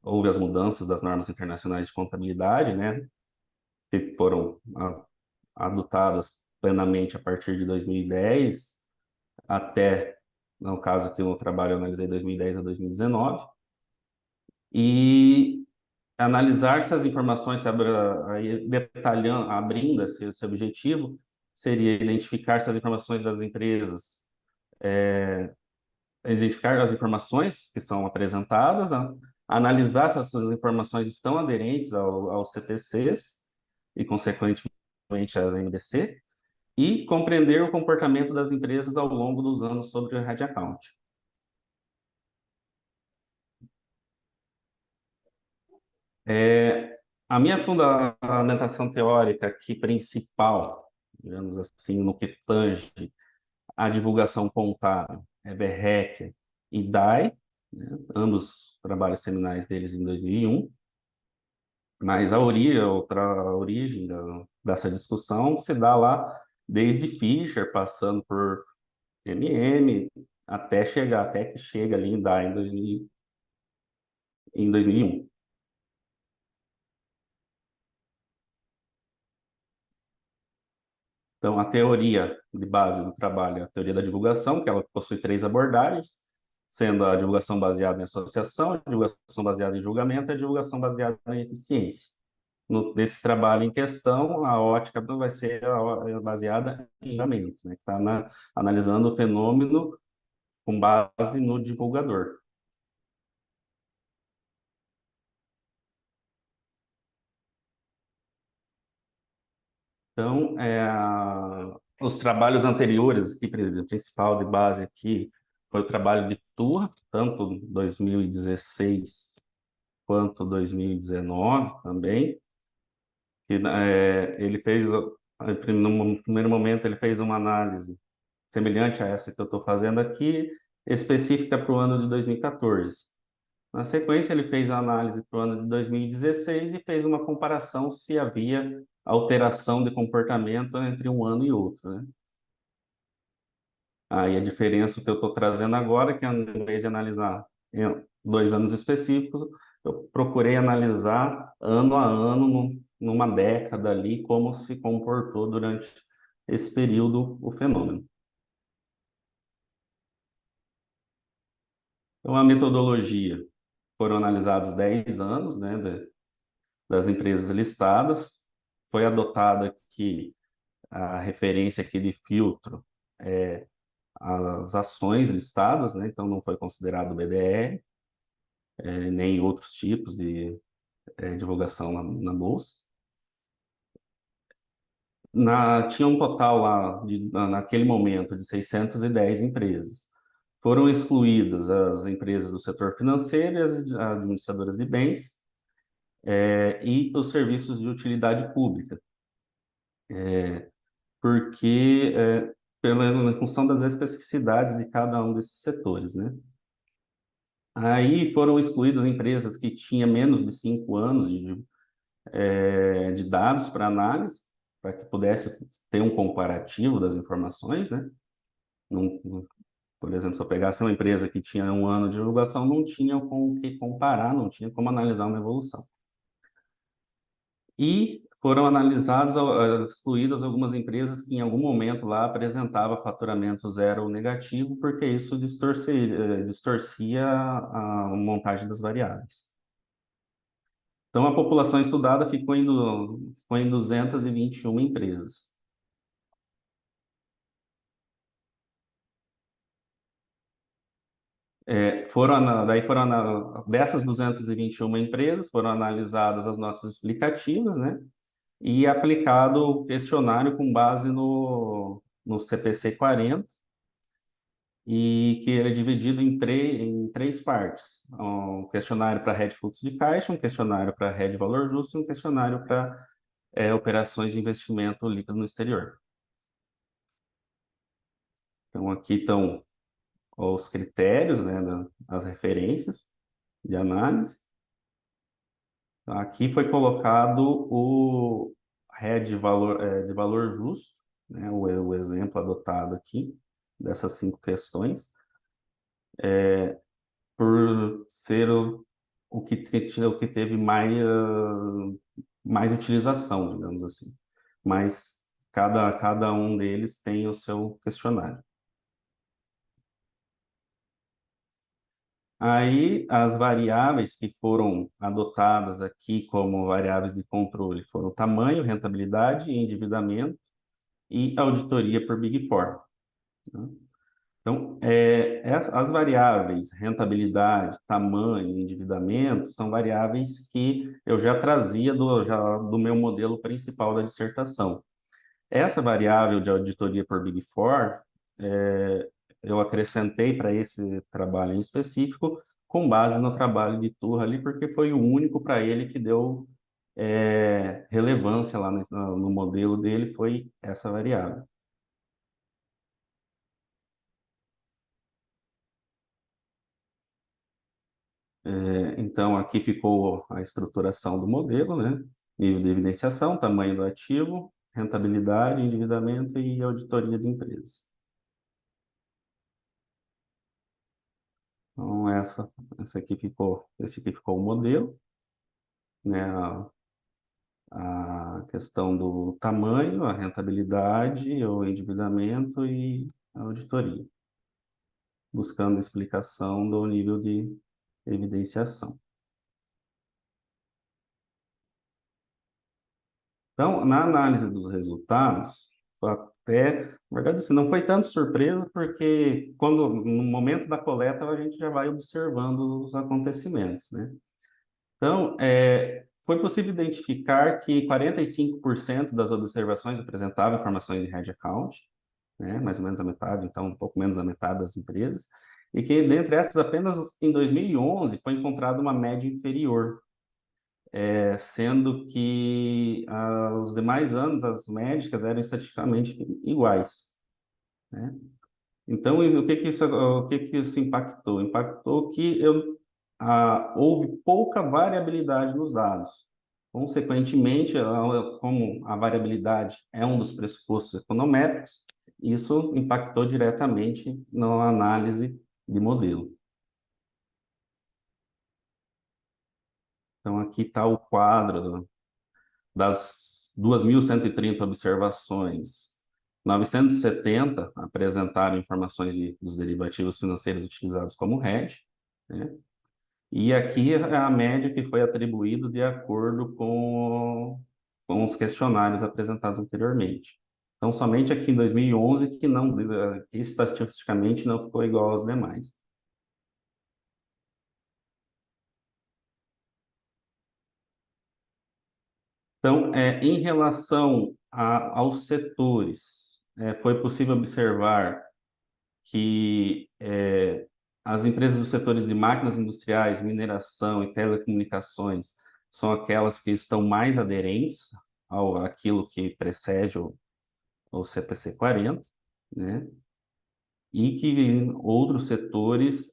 houve as mudanças das normas internacionais de contabilidade, né, que foram adotadas plenamente a partir de 2010 até, no caso que eu trabalho, eu analisei 2010 a 2019, e analisar essas informações, aí detalhando, abrindo esse objetivo, seria identificar se as informações das empresas identificar as informações que são apresentadas, analisar se essas informações estão aderentes aos CPCs e, consequentemente, às NBC, e compreender o comportamento das empresas ao longo dos anos sobre o headcount. A minha fundamentação teórica aqui principal, digamos assim, no que tange a divulgação contábil, é Verreker e DAI, né? Ambos trabalhos seminais deles em 2001, mas a origem dessa discussão se dá lá desde Fischer, passando por MM, até que chega ali em DAI em 2001. Então, a teoria de base do trabalho é a teoria da divulgação, que ela possui 3 abordagens, sendo a divulgação baseada em associação, a divulgação baseada em julgamento e a divulgação baseada em eficiência. Nesse trabalho em questão, a ótica vai ser baseada em julgamento, né, que está analisando o fenômeno com base no divulgador. Então, os trabalhos anteriores, aqui, o principal de base aqui, foi o trabalho de Turra, tanto 2016 quanto 2019 também. Ele fez, no primeiro momento, ele fez uma análise semelhante a essa que eu estou fazendo aqui, específica para o ano de 2014. Na sequência, ele fez a análise para o ano de 2016 e fez uma comparação se havia alteração de comportamento entre um ano e outro, né? Aí a diferença que eu estou trazendo agora é que, ao invés de analisar em 2 anos específicos, eu procurei analisar ano a ano, numa década ali, como se comportou durante esse período o fenômeno. Então, a metodologia, foram analisados 10 anos, né, das empresas listadas. Foi adotada aqui a referência aqui de filtro, as ações listadas, né, então não foi considerado o BDR, nem outros tipos de divulgação na Bolsa. Tinha um total lá, naquele momento, de 610 empresas. Foram excluídas as empresas do setor financeiro e as administradoras de bens, e os serviços de utilidade pública, porque em função das especificidades de cada um desses setores, né? Aí foram excluídas empresas que tinham menos de 5 anos de dados para análise, para que pudesse ter um comparativo das informações, né? Por exemplo, se eu pegasse uma empresa que tinha 1 ano de divulgação, não tinha com o que comparar, não tinha como analisar uma evolução. E foram analisadas, excluídas algumas empresas que em algum momento lá apresentava faturamento zero ou negativo, porque isso distorcia a montagem das variáveis. Então, a população estudada ficou em 221 empresas. Dessas 221 empresas, foram analisadas as notas explicativas, né? E aplicado o questionário com base no CPC 40, e que ele é dividido em 3 partes. Um questionário para rede fluxo de caixa, um questionário para rede valor justo e um questionário para operações de investimento líquido no exterior. Então, aqui estão os critérios, né, as referências de análise. Aqui foi colocado o RED de valor justo, né, o exemplo adotado aqui, dessas 5 questões, por ser o que teve mais utilização, digamos assim. Mas cada um deles tem o seu questionário. Aí, as variáveis que foram adotadas aqui como variáveis de controle foram tamanho, rentabilidade, endividamento e auditoria por Big Four, né? Então, as variáveis rentabilidade, tamanho, endividamento, são variáveis que eu já trazia do meu modelo principal da dissertação. Essa variável de auditoria por Big Four, eu acrescentei para esse trabalho em específico, com base no trabalho de Turra ali, porque foi o único para ele que deu relevância lá no modelo dele, foi essa variável. Então, aqui ficou a estruturação do modelo, né? Nível de evidenciação, tamanho do ativo, rentabilidade, endividamento e auditoria de empresas. Então, esse aqui ficou o modelo, né? A questão do tamanho, a rentabilidade, o endividamento e a auditoria, buscando explicação do nível de evidenciação. Então, na análise dos resultados, até, na verdade, assim, não foi tanto surpresa, porque no momento da coleta a gente já vai observando os acontecimentos, né? Então, foi possível identificar que 45% das observações apresentavam informações de head account, né? Mais ou menos a metade, então um pouco menos da metade das empresas, e que dentre essas apenas em 2011 foi encontrada uma média inferior, sendo que os demais anos as médicas eram estatisticamente iguais, né? Então, o que que isso impactou? Impactou que houve pouca variabilidade nos dados. Consequentemente, como a variabilidade é um dos pressupostos econométricos, isso impactou diretamente na análise de modelo. Então, aqui está o quadro das 2.130 observações. 970 apresentaram informações dos derivativos financeiros utilizados como hedge, né? E aqui é a média que foi atribuída de acordo com os questionários apresentados anteriormente. Então, somente aqui em 2011 que estatisticamente não ficou igual aos demais. Então, em relação aos setores, foi possível observar que as empresas dos setores de máquinas industriais, mineração e telecomunicações são aquelas que estão mais aderentes àquilo que precede o CPC 40, né? E que outros setores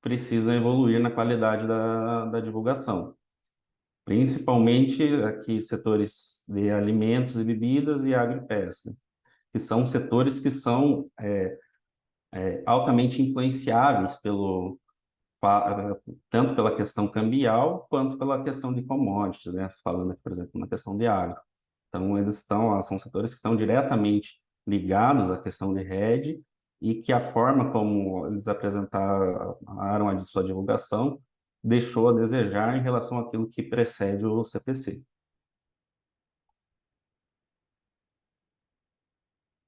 precisam evoluir na qualidade da divulgação. Principalmente aqui setores de alimentos e bebidas e agropesca, que são setores que são altamente influenciáveis tanto pela questão cambial quanto pela questão de commodities, né? Falando aqui, por exemplo, na questão de agro. Então, são setores que estão diretamente ligados à questão de hedge e que a forma como eles apresentaram a sua divulgação deixou a desejar em relação àquilo que precede o CPC.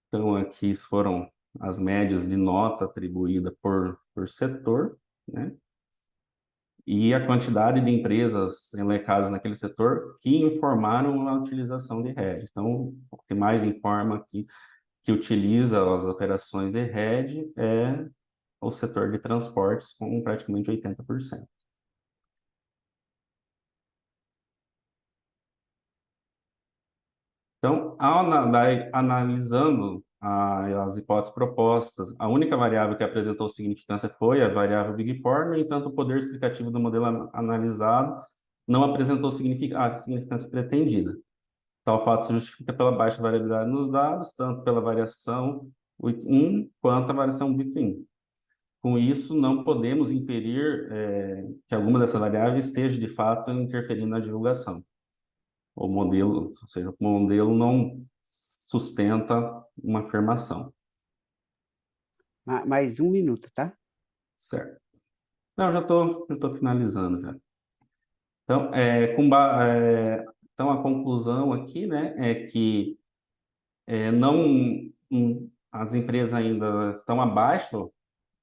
Então, aqui foram as médias de nota atribuída por setor, né? E a quantidade de empresas elencadas naquele setor que informaram a utilização de hedge. Então, o que mais informa que utiliza as operações de hedge é o setor de transportes, com praticamente 80%. Então, analisando as hipóteses propostas, a única variável que apresentou significância foi a variável Big Four, no entanto, o poder explicativo do modelo analisado não apresentou a significância pretendida. Tal fato se justifica pela baixa variabilidade nos dados, tanto pela variação WIT1 quanto a variação BIT1. Com isso, não podemos inferir que alguma dessas variáveis esteja, de fato, interferindo na divulgação. O modelo, ou seja, o modelo não sustenta uma afirmação. Mais um minuto, tá? Certo. Não, já estou finalizando já. Então, então, a conclusão aqui, né, é que não as empresas ainda estão abaixo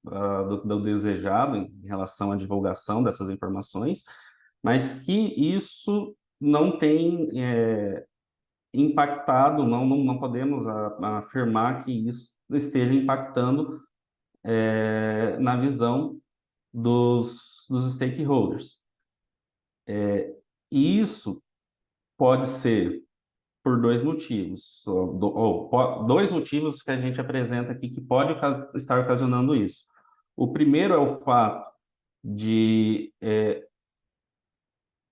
do desejado em relação à divulgação dessas informações, mas que isso não tem impactado, não podemos afirmar que isso esteja impactando na visão dos stakeholders. E isso pode ser por dois motivos, dois motivos que a gente apresenta aqui que pode estar ocasionando isso. O primeiro é o fato de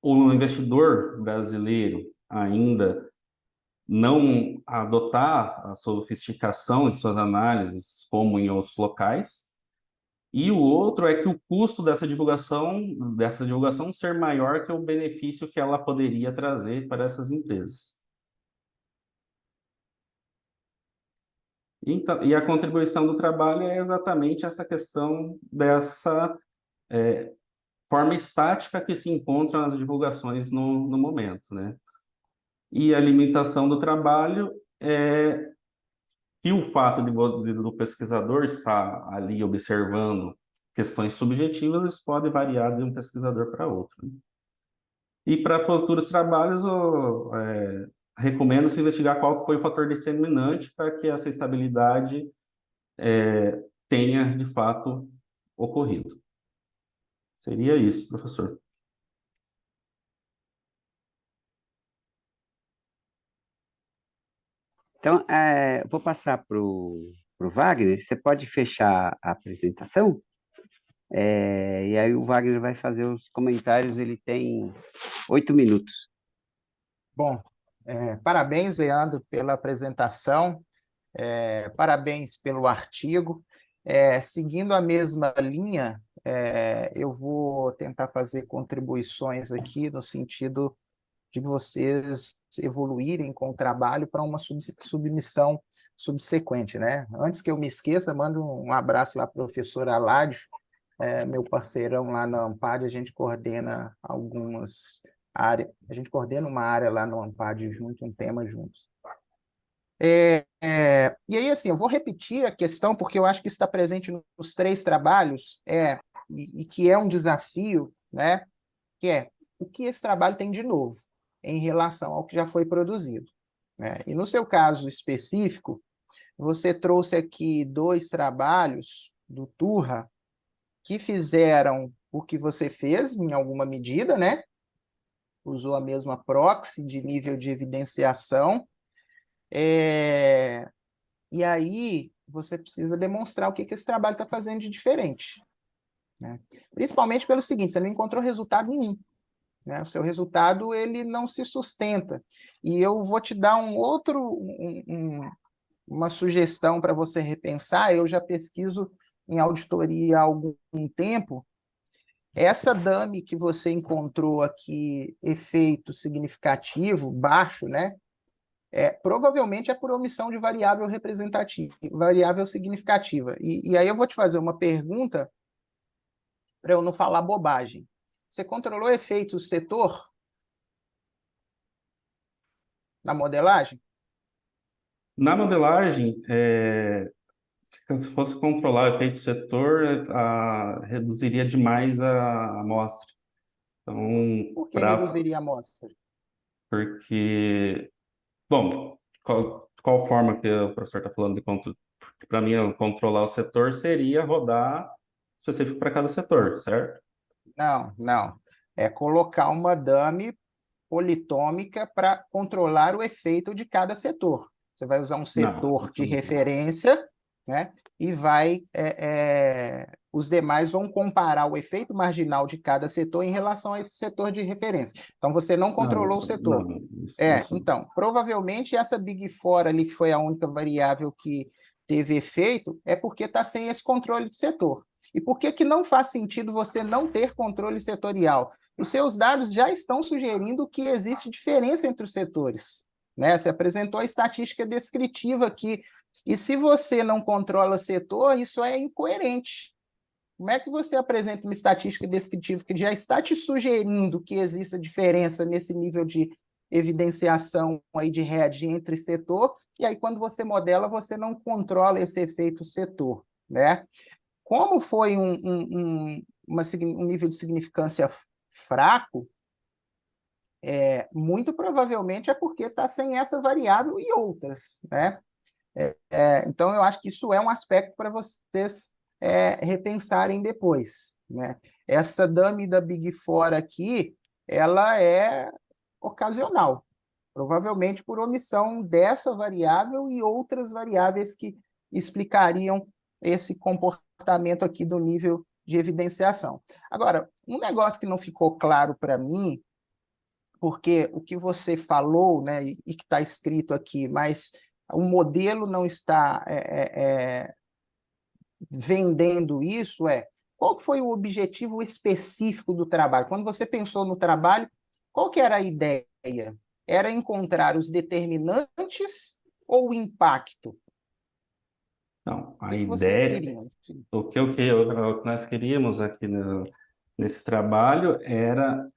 o investidor brasileiro ainda não adotar a sofisticação em suas análises como em outros locais. E o outro é que o custo dessa divulgação ser maior que o benefício que ela poderia trazer para essas empresas. Então, e a contribuição do trabalho é exatamente essa questão dessa forma estática que se encontram as divulgações no momento, né? E a limitação do trabalho é que o fato do pesquisador estar ali observando questões subjetivas, isso pode variar de um pesquisador para outro, né? E para futuros trabalhos, recomendo-se investigar qual foi o fator determinante para que essa estabilidade tenha, de fato, ocorrido. Seria isso, professor. Então, eu vou passar para o Wagner. Você pode fechar a apresentação? E aí o Wagner vai fazer os comentários, ele tem 8 minutos. Bom, parabéns, Leandro, pela apresentação, parabéns pelo artigo. Seguindo a mesma linha, eu vou tentar fazer contribuições aqui no sentido de vocês evoluírem com o trabalho para uma submissão subsequente, né? Antes que eu me esqueça, mando um abraço lá para o professor Aládio, meu parceirão lá na Ampad, a gente coordena algumas áreas, a gente coordena uma área lá no Ampad junto, um tema juntos. E aí, assim, eu vou repetir a questão, porque eu acho que isso está presente nos 3 trabalhos, e que é um desafio, né? Que é o que esse trabalho tem de novo em relação ao que já foi produzido, né? E no seu caso específico, você trouxe aqui 2 trabalhos do Turra que fizeram o que você fez, em alguma medida, né? Usou a mesma proxy de nível de evidenciação. E aí você precisa demonstrar o que esse trabalho está fazendo de diferente, né? Principalmente pelo seguinte, você não encontrou resultado nenhum, né? O seu resultado ele não se sustenta. E eu vou te dar uma sugestão para você repensar. Eu já pesquiso em auditoria há algum tempo. Essa dummy que você encontrou aqui, efeito significativo, baixo, né? Provavelmente é por omissão de variável representativa, variável significativa. E aí eu vou te fazer uma pergunta para eu não falar bobagem. Você controlou efeito setor na modelagem? Na modelagem, se fosse controlar o efeito setor, reduziria demais a amostra. Então, Por que reduziria a amostra? porque, bom, qual forma que o professor está falando de controle? Para mim, controlar o setor seria rodar específico para cada setor, certo? Não. É colocar uma dummy politômica para controlar o efeito de cada setor. Você vai usar um setor de referência, né? E os demais vão comparar o efeito marginal de cada setor em relação a esse setor de referência. Então, você não controlou o setor. Então, provavelmente essa Big Four ali, que foi a única variável que teve efeito, é porque está sem esse controle de setor. E por que não faz sentido você não ter controle setorial? Os seus dados já estão sugerindo que existe diferença entre os setores, né? Você apresentou a estatística descritiva aqui, e se você não controla setor, isso é incoerente. Como é que você apresenta uma estatística descritiva que já está te sugerindo que exista diferença nesse nível de evidenciação aí de RED entre setor, e aí quando você modela, você não controla esse efeito setor, né? Como foi um nível de significância fraco, muito provavelmente é porque está sem essa variável e outras, né? Então, eu acho que isso é um aspecto para vocês repensarem depois, né? Essa dummy da Big Four aqui, ela é ocasional, provavelmente por omissão dessa variável e outras variáveis que explicariam esse comportamento aqui do nível de evidenciação. Agora, um negócio que não ficou claro para mim, porque o que você falou, né, e que está escrito aqui, mas o modelo não está vendendo isso, qual que foi o objetivo específico do trabalho? Quando você pensou no trabalho, qual que era a ideia? Era encontrar os determinantes ou o impacto? Não, O a que que vocês ideia, queriam? o que nós queríamos aqui nesse trabalho era,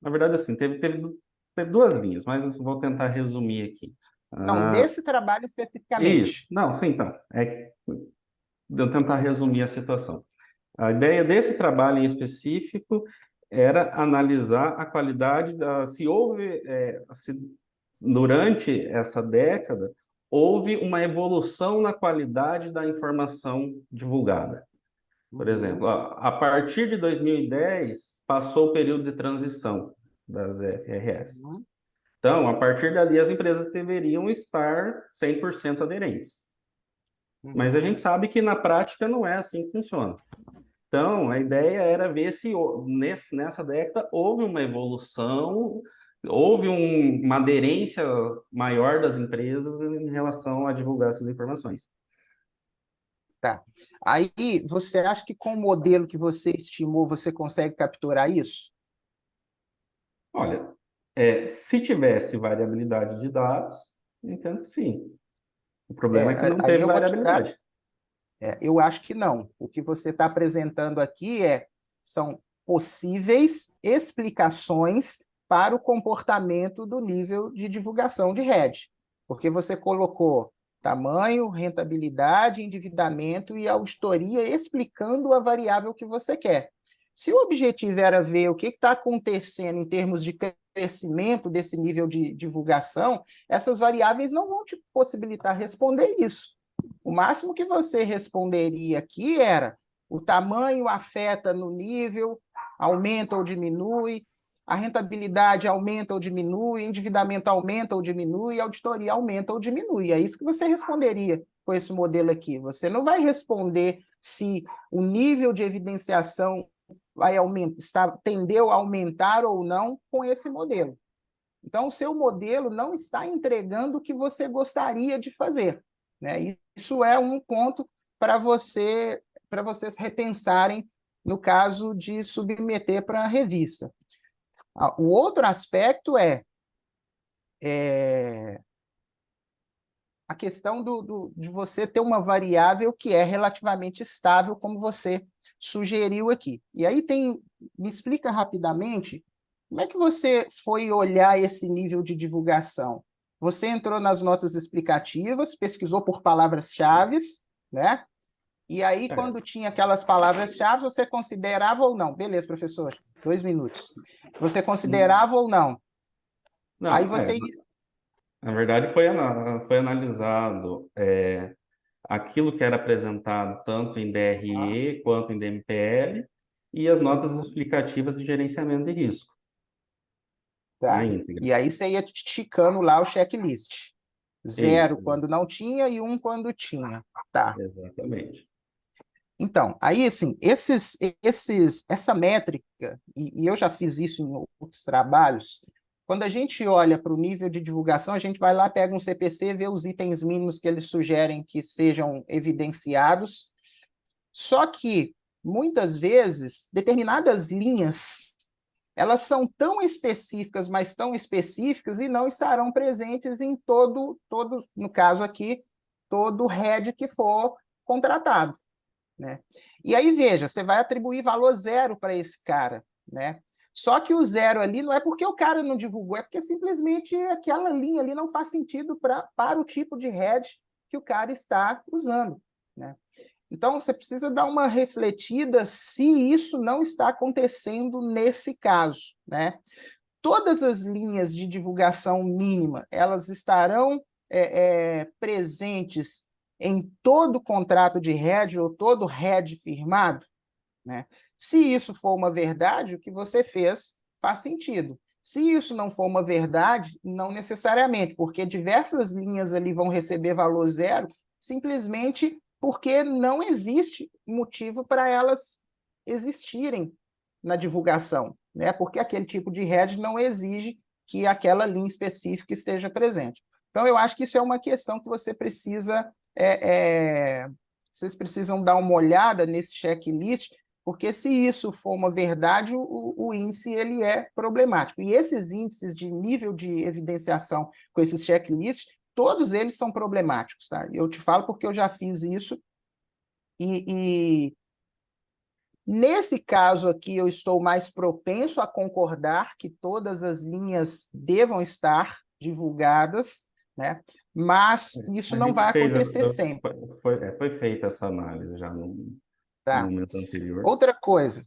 na verdade, assim, teve duas linhas, mas eu vou tentar resumir aqui. Não, desse trabalho especificamente. Isso, não, sim, então, eu tentar resumir a situação. A ideia desse trabalho em específico era analisar a qualidade se houve, durante essa década, houve uma evolução na qualidade da informação divulgada. Por exemplo, a partir de 2010, passou o período de transição das FRS. Então, a partir dali, as empresas deveriam estar 100% aderentes. Mas a gente sabe que na prática não é assim que funciona. Então, a ideia era ver se nessa década houve uma evolução, houve uma aderência maior das empresas em relação a divulgar essas informações. Tá. Aí, você acha que com o modelo que você estimou, você consegue capturar isso? Olha, se tivesse variabilidade de dados, eu entendo que sim. O problema é que não Aí teve eu vou te dar. variabilidade. Eu acho que não. O que você está apresentando aqui são possíveis explicações para o comportamento do nível de divulgação de rede, porque você colocou tamanho, rentabilidade, endividamento e auditoria explicando a variável que você quer. Se o objetivo era ver o que está acontecendo em termos de crescimento desse nível de divulgação, essas variáveis não vão te possibilitar responder isso. O máximo que você responderia aqui era o tamanho afeta no nível, aumenta ou diminui, a rentabilidade aumenta ou diminui, endividamento aumenta ou diminui, a auditoria aumenta ou diminui. É isso que você responderia com esse modelo aqui. Você não vai responder se o nível de evidenciação tendeu a aumentar ou não com esse modelo. Então, o seu modelo não está entregando o que você gostaria de fazer, né? Isso é um ponto para vocês repensarem no caso de submeter para a revista. O outro aspecto é a questão de você ter uma variável que é relativamente estável, como você sugeriu aqui. E aí me explica rapidamente como é que você foi olhar esse nível de divulgação. Você entrou nas notas explicativas, pesquisou por palavras-chave, né? E aí, quando tinha aquelas palavras-chave, você considerava ou não? Beleza, professor, 2 minutos. Você considerava ou não? Não, Aí você... na verdade foi analisado aquilo que era apresentado tanto em DRE quanto em DMPL e as notas explicativas de gerenciamento de risco na Tá. íntegra. E aí você ia ticando lá o checklist. 0 Isso. quando não tinha e 1 quando tinha. Tá. Exatamente. Então, aí, assim, essa métrica, e eu já fiz isso em outros trabalhos, quando a gente olha para o nível de divulgação, a gente vai lá, pega um CPC, vê os itens mínimos que eles sugerem que sejam evidenciados, só que, muitas vezes, determinadas linhas, elas são tão específicas, mas tão específicas, e não estarão presentes em no caso aqui, todo head que for contratado, né? E aí, veja, você vai atribuir valor 0 para esse cara, né? Só que o zero ali não é porque o cara não divulgou, é porque simplesmente aquela linha ali não faz sentido para o tipo de head que o cara está usando, né? Então, você precisa dar uma refletida se isso não está acontecendo nesse caso, né? Todas as linhas de divulgação mínima, elas estarão presentes em todo contrato de head ou todo head firmado, né? Se isso for uma verdade, o que você fez faz sentido. Se isso não for uma verdade, não necessariamente, porque diversas linhas ali vão receber valor zero, simplesmente porque não existe motivo para elas existirem na divulgação, né? Porque aquele tipo de head não exige que aquela linha específica esteja presente. Então, eu acho que isso é uma questão que você precisa, vocês precisam dar uma olhada nesse checklist, porque se isso for uma verdade, o índice ele é problemático. E esses índices de nível de evidenciação com esses checklists, todos eles são problemáticos, tá? Eu te falo porque eu já fiz isso e nesse caso aqui eu estou mais propenso a concordar que todas as linhas devam estar divulgadas, né? Mas isso A não vai gente fez, acontecer sempre, foi feita essa análise já no tá? momento anterior. Outra coisa,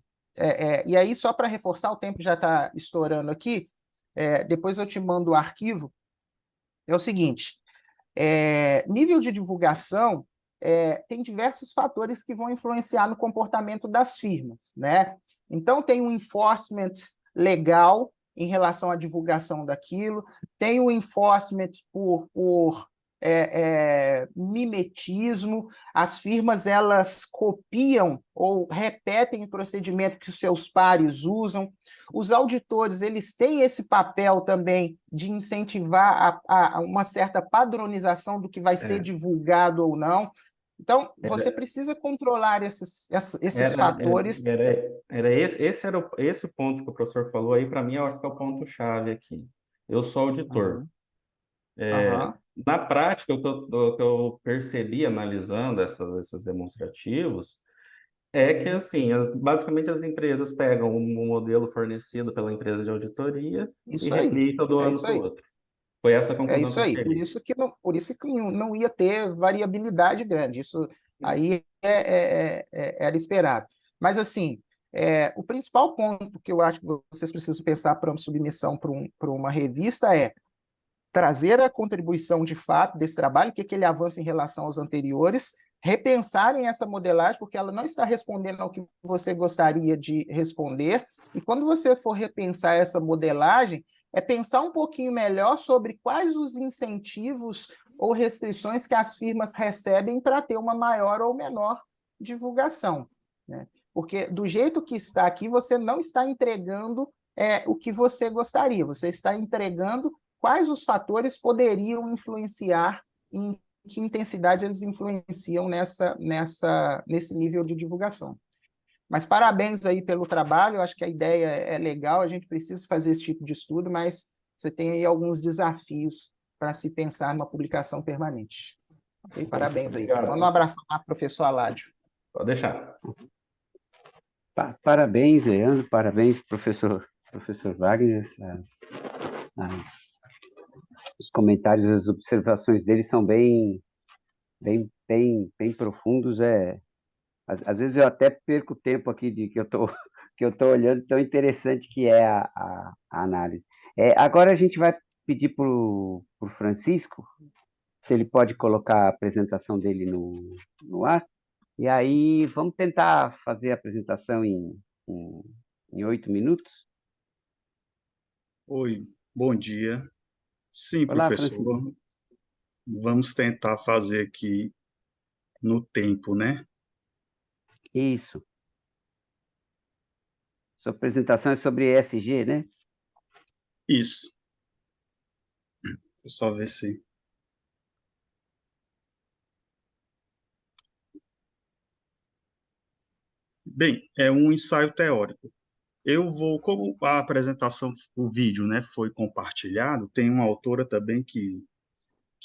e aí só para reforçar, o tempo já está estourando aqui, depois eu te mando o arquivo, é o seguinte, nível de divulgação tem diversos fatores que vão influenciar no comportamento das firmas, né? Então, tem um enforcement legal em relação à divulgação daquilo, tem o enforcement por mimetismo, as firmas elas copiam ou repetem o procedimento que os seus pares usam, os auditores eles têm esse papel também de incentivar a uma certa padronização do que vai ser divulgado ou não. Então, você precisa controlar esses fatores. Esse ponto que o professor falou aí, para mim, eu acho que é o ponto-chave aqui. Eu sou auditor. Na prática, o que eu percebi analisando esses demonstrativos é que, assim, basicamente as empresas pegam um modelo fornecido pela empresa de auditoria e Isso aí. replicam do É ano isso para o aí. outro. Foi essa a É conclusão isso que eu aí. cheguei. Por isso que não ia ter variabilidade grande. Isso aí era esperado. Mas, assim, o principal ponto que eu acho que vocês precisam pensar para uma submissão para uma revista é trazer a contribuição de fato desse trabalho, o que ele avança em relação aos anteriores, repensarem essa modelagem, porque ela não está respondendo ao que você gostaria de responder, e quando você for repensar essa modelagem, pensar um pouquinho melhor sobre quais os incentivos ou restrições que as firmas recebem para ter uma maior ou menor divulgação, né? Porque do jeito que está aqui, você não está entregando o que você gostaria, você está entregando quais os fatores poderiam influenciar, em que intensidade eles influenciam nesse nível de divulgação. Mas parabéns aí pelo trabalho, eu acho que a ideia é legal, a gente precisa fazer esse tipo de estudo, mas você tem aí alguns desafios para se pensar numa publicação permanente. Okay? Parabéns aí. Obrigado, Manda um abraço lá, professor Aládio. Pode deixar. Parabéns, Leandro, parabéns, professor Wagner. Os comentários, as observações dele são bem profundos. Às vezes eu até perco o tempo aqui que eu tô olhando, tão interessante que é a análise. Agora a gente vai pedir para o Francisco se ele pode colocar a apresentação dele no ar, e aí vamos tentar fazer a apresentação em 8 minutos. Oi, bom dia. Sim, Olá, professor. Francisco. Vamos tentar fazer aqui no tempo, né? Isso. Sua apresentação é sobre ESG, né? Isso. Deixa eu só ver se... Bem, é um ensaio teórico. Eu vou, como a apresentação, o vídeo, né, foi compartilhado, tem uma autora também que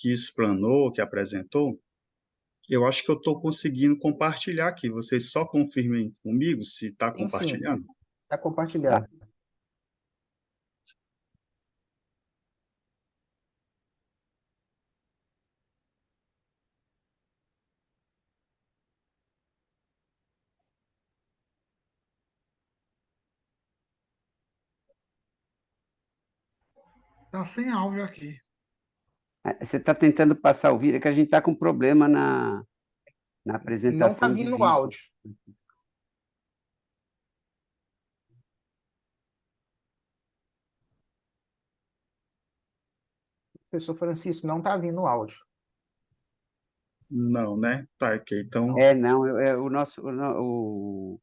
explanou, que apresentou. Eu acho que eu estou conseguindo compartilhar aqui. Vocês só confirmem comigo se está Sim, compartilhando. está compartilhado. Tá sem áudio aqui. Você está tentando passar o vídeo, é que a gente está com problema na Não está apresentação de vindo vídeo. áudio. Professor Francisco, não está vindo áudio. Não, né? Tá, ok. Então, Não, o nosso, o-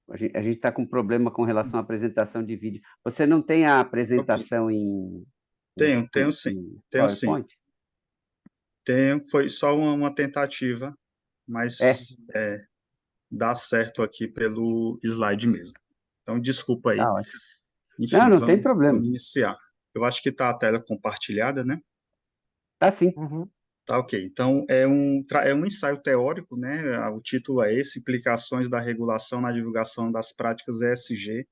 a gente está com problema com relação à apresentação de vídeo. Você não tem a ok. apresentação em, Tenho sim. em Tenho sim. PowerPoint? Foi só uma tentativa, É, mas dá certo aqui pelo slide mesmo. Então, desculpa aí. tá ótimo. Não, Enfim, não tem problema. vamos iniciar. Eu acho que está a tela compartilhada, né? Tá sim. Uhum. Tá, ok. Então, é um ensaio teórico, né? O título é esse, Implicações da Regulação na Divulgação das Práticas ESG.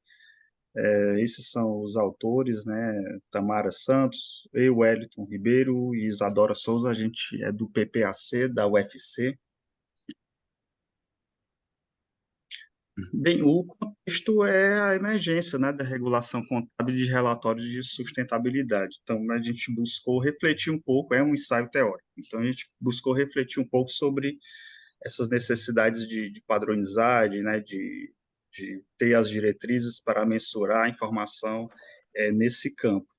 Esses são os autores, né? Tamara Santos, eu, Wellington Ribeiro e Isadora Souza, a gente é do PPAC, da UFC. Bem, o contexto é a emergência, né, da regulação contábil de relatórios de sustentabilidade. Então, a gente buscou refletir um pouco, é um ensaio teórico, então a gente buscou refletir um pouco sobre essas necessidades de padronizar, de ter as diretrizes para mensurar a informação nesse campo.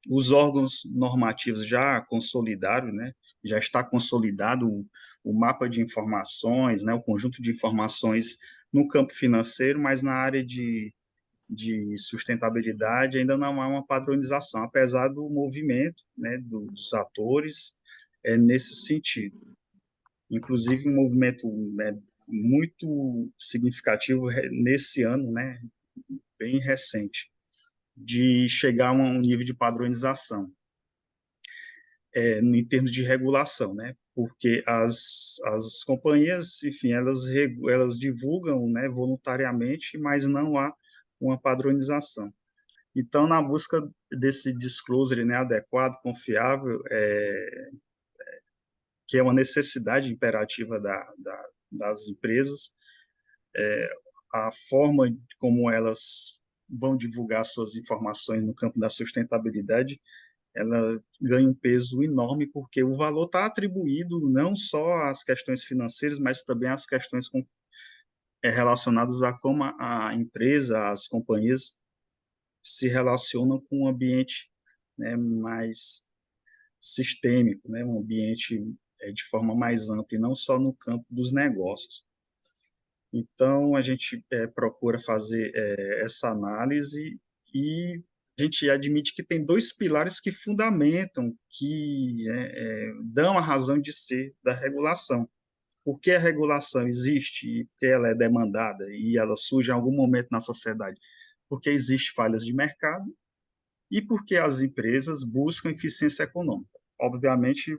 Os órgãos normativos já consolidaram, né, já está consolidado o mapa de informações, né, o conjunto de informações no campo financeiro, mas na área de sustentabilidade ainda não há uma padronização, apesar do movimento, né, dos atores nesse sentido. Inclusive um movimento, né, muito significativo nesse ano, né, bem recente, de chegar a um nível de padronização em termos de regulação, né? Porque as companhias, enfim, elas divulgam, né, voluntariamente, mas não há uma padronização. Então, na busca desse disclosure, né, adequado, confiável, que é uma necessidade imperativa das empresas, a forma como elas vão divulgar suas informações no campo da sustentabilidade, ela ganha um peso enorme porque o valor está atribuído não só às questões financeiras, mas também às questões relacionadas a como a empresa, as companhias se relacionam com um ambiente, né, mais sistêmico, né, um ambiente de forma mais ampla, e não só no campo dos negócios. Então, a gente procura fazer essa análise e a gente admite que tem dois pilares que fundamentam, que dão a razão de ser da regulação. Por que a regulação existe e por que ela é demandada e ela surge em algum momento na sociedade? Porque existem falhas de mercado e porque as empresas buscam eficiência econômica. Obviamente,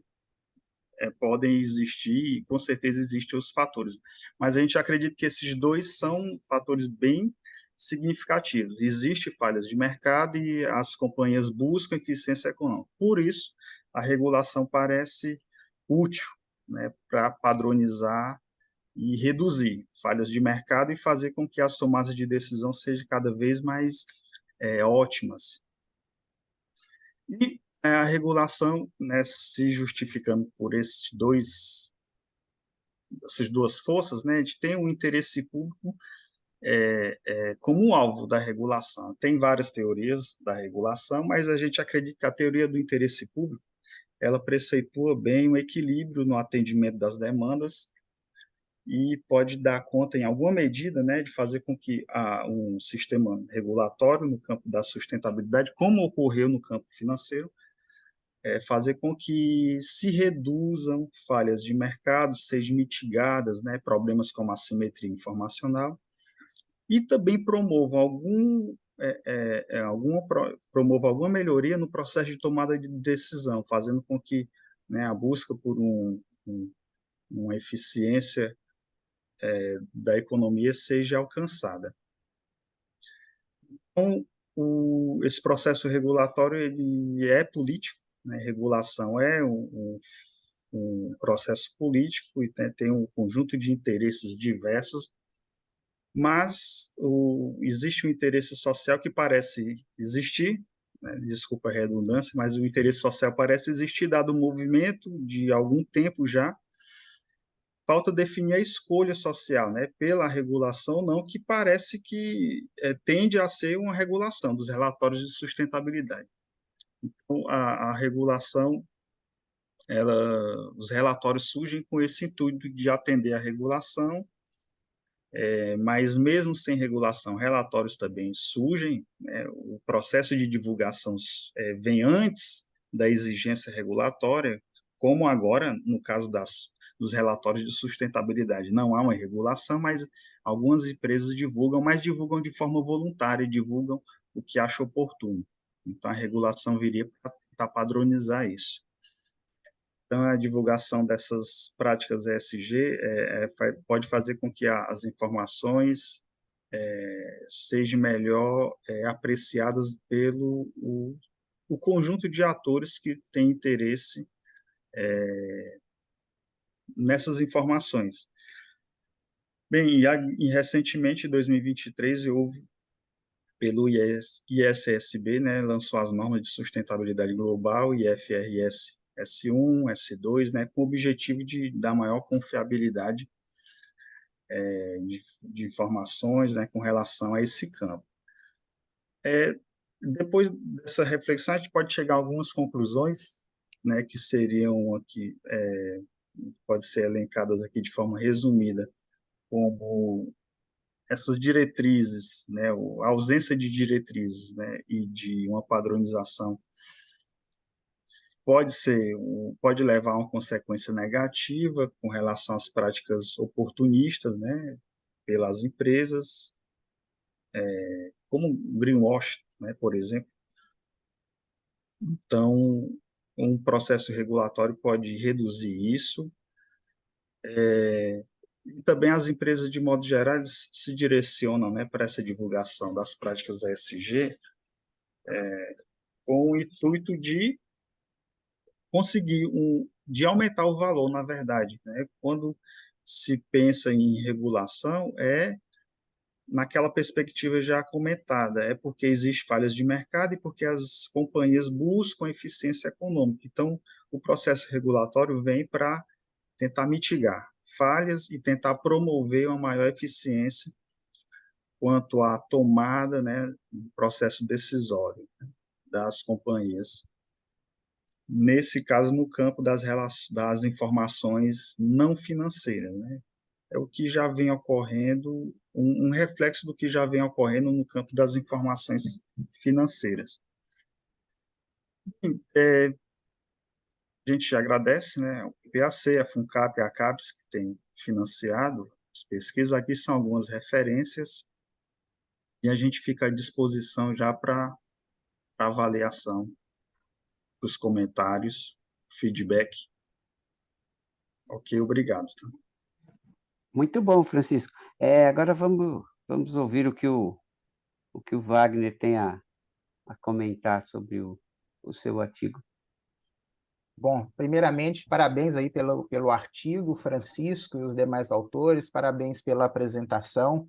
podem existir, e com certeza existem os fatores, mas a gente acredita que esses dois são fatores bem significativos. Existem falhas de mercado e as companhias buscam eficiência econômica. Por isso, a regulação parece útil, né, para padronizar e reduzir falhas de mercado e fazer com que as tomadas de decisão sejam cada vez mais ótimas. E a regulação, né, se justificando por essas duas forças, né, a gente tem o interesse público como um alvo da regulação. Tem várias teorias da regulação, mas a gente acredita que a teoria do interesse público ela preceitua bem o equilíbrio no atendimento das demandas e pode dar conta, em alguma medida, né, de fazer com que um sistema regulatório no campo da sustentabilidade, como ocorreu no campo financeiro, fazer com que se reduzam falhas de mercado, sejam mitigadas, né, problemas como assimetria informacional, e também promova promova alguma melhoria no processo de tomada de decisão, fazendo com que, né, a busca por uma eficiência da economia seja alcançada. Então, esse processo regulatório ele é político, né? Regulação é um processo político e tem um conjunto de interesses diversos, mas existe um interesse social que parece existir, né? Desculpa a redundância, mas o interesse social parece existir, dado o movimento de algum tempo já. Falta definir a escolha social, né, pela regulação, não, que parece que tende a ser uma regulação dos relatórios de sustentabilidade. Então, a regulação, os relatórios surgem com esse intuito de atender à regulação, mas mesmo sem regulação, relatórios também surgem, né, o processo de divulgação vem antes da exigência regulatória, como agora, no caso dos relatórios de sustentabilidade. Não há uma regulação, mas algumas empresas divulgam, mas divulgam de forma voluntária, divulgam o que acham oportuno. Então, a regulação viria para tentar padronizar isso. Então, a divulgação dessas práticas ESG pode fazer com que as informações sejam melhor apreciadas pelo o conjunto de atores que tem interesse nessas informações. Bem, e recentemente, em 2023, houve, pelo ISSB, né, lançou as normas de sustentabilidade global, IFRS S1, S2, né, com o objetivo de dar maior confiabilidade de informações, né, com relação a esse campo. Depois dessa reflexão, a gente pode chegar a algumas conclusões, né, que seriam aqui, pode ser elencadas aqui de forma resumida, como essas diretrizes, né, a ausência de diretrizes, né, e de uma padronização pode levar a uma consequência negativa com relação às práticas oportunistas, né, pelas empresas, como greenwash, né, por exemplo. Então, um processo regulatório pode reduzir isso. E também as empresas, de modo geral, se direcionam, né, para essa divulgação das práticas ESG com o intuito de conseguir de aumentar o valor, na verdade, né? Quando se pensa em regulação, naquela perspectiva já comentada, porque existem falhas de mercado e porque as companhias buscam eficiência econômica. Então, o processo regulatório vem para tentar mitigar falhas e tentar promover uma maior eficiência quanto à tomada, né, do processo decisório das companhias. Nesse caso, no campo das informações não financeiras, né? É o que já vem ocorrendo, um reflexo do que já vem ocorrendo no campo das informações financeiras. A gente agradece, né, o PAC, a FUNCAP e a CAPES, que tem financiado as pesquisas. Aqui são algumas referências e a gente fica à disposição já para avaliação, os comentários, feedback. Ok, obrigado. Muito bom, Francisco. Agora vamos ouvir o que o Wagner tem a comentar sobre o seu artigo. Bom, primeiramente, parabéns aí pelo artigo, Francisco e os demais autores, parabéns pela apresentação.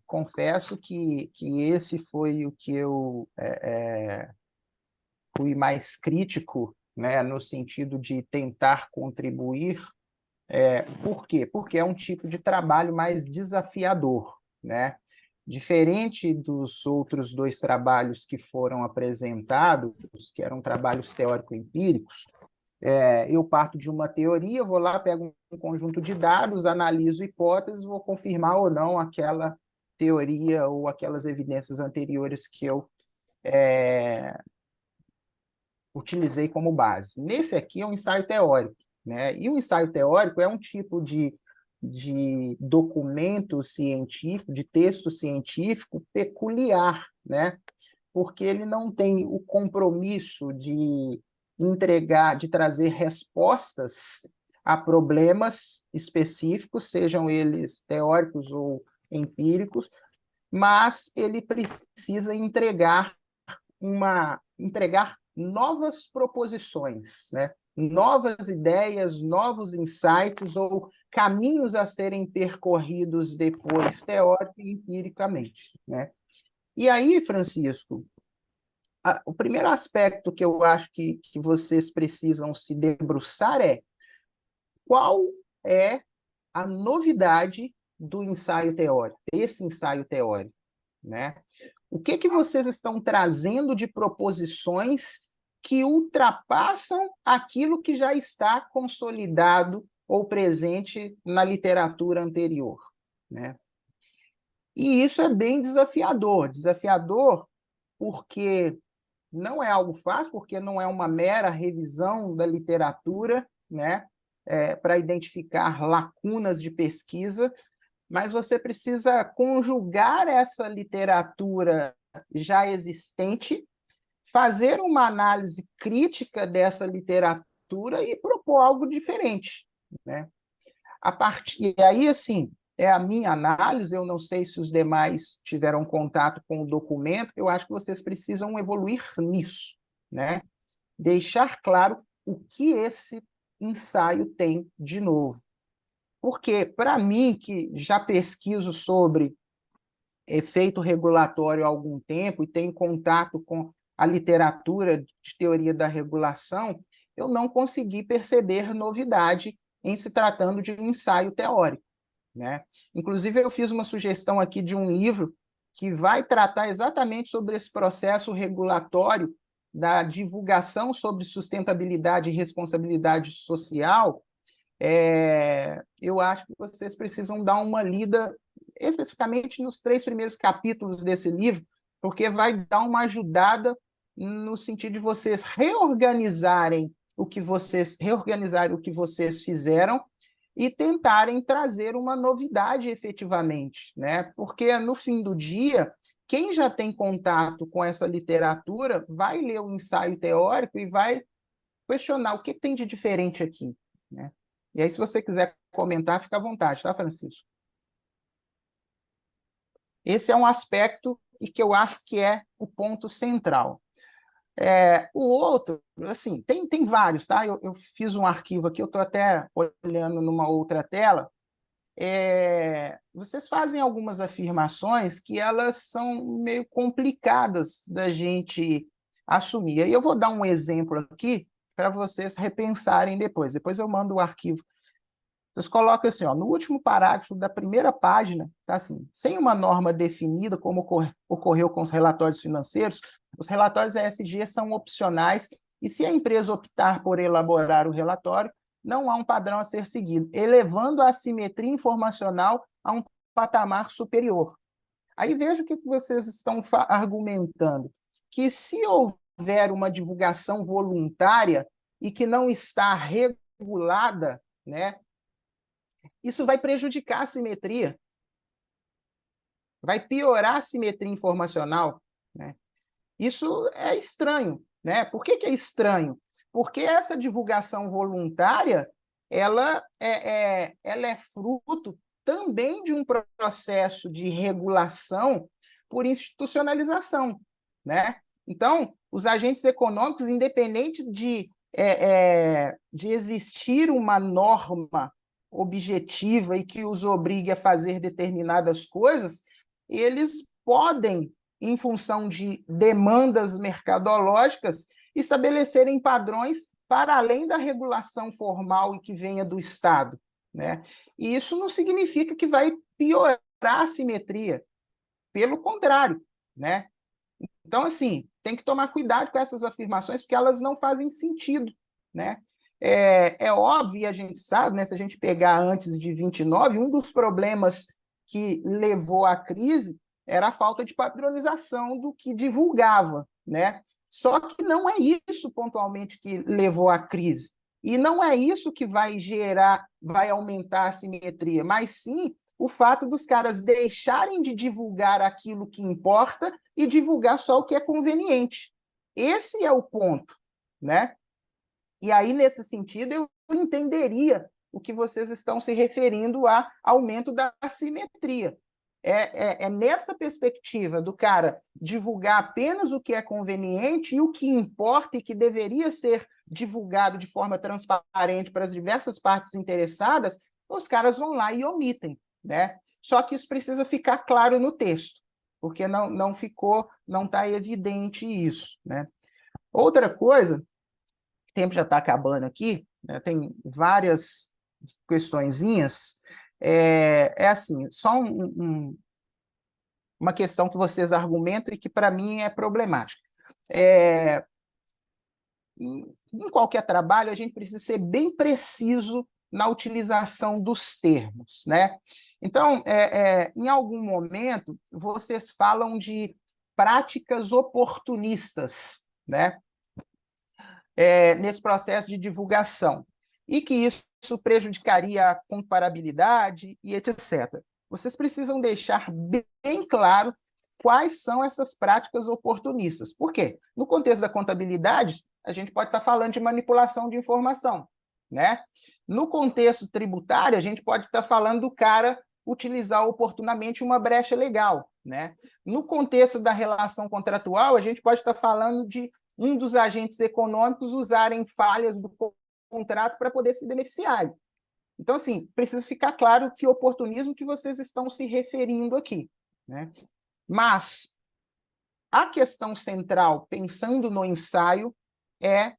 Confesso que esse foi o que eu fui mais crítico, né, no sentido de tentar contribuir. Por quê? Porque é um tipo de trabalho mais desafiador, né? Diferente dos outros dois trabalhos que foram apresentados, que eram trabalhos teórico-empíricos, eu parto de uma teoria, vou lá, pego um conjunto de dados, analiso hipóteses, vou confirmar ou não aquela teoria ou aquelas evidências anteriores que eu utilizei como base. Nesse aqui é um ensaio teórico, né? E o ensaio teórico é um tipo de documento científico, de texto científico peculiar, né? Porque ele não tem o compromisso de entregar, de trazer respostas a problemas específicos, sejam eles teóricos ou empíricos, mas ele precisa entregar novas proposições, né? novas ideias, novos insights ou caminhos a serem percorridos depois, teórica e empiricamente, né? E aí, Francisco, o primeiro aspecto que eu acho que vocês precisam se debruçar é qual é a novidade do ensaio teórico, desse ensaio teórico, né? O que vocês estão trazendo de proposições que ultrapassam aquilo que já está consolidado ou presente na literatura anterior, né? E isso é bem desafiador. Desafiador porque não é algo fácil, porque não é uma mera revisão da literatura, né, para identificar lacunas de pesquisa, mas você precisa conjugar essa literatura já existente, fazer uma análise crítica dessa literatura e propor algo diferente, né? E aí, assim, é a minha análise, eu não sei se os demais tiveram contato com o documento, eu acho que vocês precisam evoluir nisso, né? Deixar claro o que esse ensaio tem de novo. Porque, para mim, que já pesquiso sobre efeito regulatório há algum tempo e tenho contato com a literatura de teoria da regulação, eu não consegui perceber novidade em se tratando de um ensaio teórico, né? Inclusive, eu fiz uma sugestão aqui de um livro que vai tratar exatamente sobre esse processo regulatório da divulgação sobre sustentabilidade e responsabilidade social. Eu acho que vocês precisam dar uma lida especificamente nos 3 primeiros capítulos desse livro, porque vai dar uma ajudada no sentido de vocês reorganizarem o que vocês fizeram e tentarem trazer uma novidade efetivamente, né? Porque no fim do dia, quem já tem contato com essa literatura vai ler o ensaio teórico e vai questionar o que tem de diferente aqui, né? E aí, se você quiser comentar, fica à vontade, tá, Francisco? Esse é um aspecto e que eu acho que é o ponto central. O outro, assim, tem vários, tá? Eu fiz um arquivo aqui, eu estou até olhando numa outra tela. Vocês fazem algumas afirmações que elas são meio complicadas da gente assumir. Aí eu vou dar um exemplo aqui para vocês repensarem depois. Depois eu mando o arquivo. Vocês colocam assim, ó, no último parágrafo da primeira página, tá assim, sem uma norma definida, como ocorreu com os relatórios financeiros, os relatórios ESG são opcionais e se a empresa optar por elaborar o relatório, não há um padrão a ser seguido, elevando a assimetria informacional a um patamar superior. Aí veja o que vocês estão argumentando, que se houver uma divulgação voluntária e que não está regulada, né, isso vai prejudicar a simetria, vai piorar a simetria informacional, né? Isso é estranho, né? Por que é estranho? Porque essa divulgação voluntária, ela é fruto também de um processo de regulação por institucionalização, né? Então, os agentes econômicos, independente de existir uma norma objetiva e que os obrigue a fazer determinadas coisas, eles podem, em função de demandas mercadológicas, estabelecerem padrões para além da regulação formal e que venha do Estado, né? E isso não significa que vai piorar a simetria, pelo contrário, né? Então, assim, tem que tomar cuidado com essas afirmações, porque elas não fazem sentido, né? É óbvio, e a gente sabe, né, se a gente pegar antes de 29, um dos problemas que levou à crise era a falta de padronização do que divulgava, né? Só que não é isso pontualmente que levou à crise. E não é isso que vai aumentar a simetria, mas sim o fato dos caras deixarem de divulgar aquilo que importa e divulgar só o que é conveniente. Esse é o ponto, né? E aí, nesse sentido, eu entenderia o que vocês estão se referindo a aumento da assimetria. É nessa perspectiva do cara divulgar apenas o que é conveniente e o que importa e que deveria ser divulgado de forma transparente para as diversas partes interessadas, os caras vão lá e omitem, né? Só que isso precisa ficar claro no texto, porque não ficou, não está evidente isso, né? Outra coisa, o tempo já está acabando aqui, né? Tem várias questõezinhas, assim, só uma questão que vocês argumentam e que para mim é problemática. Em qualquer trabalho, a gente precisa ser bem preciso na utilização dos termos, né? Então, em algum momento, vocês falam de práticas oportunistas, né? Nesse processo de divulgação, e que isso prejudicaria a comparabilidade e etc. Vocês precisam deixar bem claro quais são essas práticas oportunistas. Por quê? No contexto da contabilidade, a gente pode estar falando de manipulação de informação, né? No contexto tributário, a gente pode estar falando do cara utilizar oportunamente uma brecha legal, né? No contexto da relação contratual, a gente pode estar falando de um dos agentes econômicos usarem falhas do contrato para poder se beneficiar. Então, assim, precisa ficar claro que oportunismo que vocês estão se referindo aqui, né? Mas a questão central, pensando no ensaio, é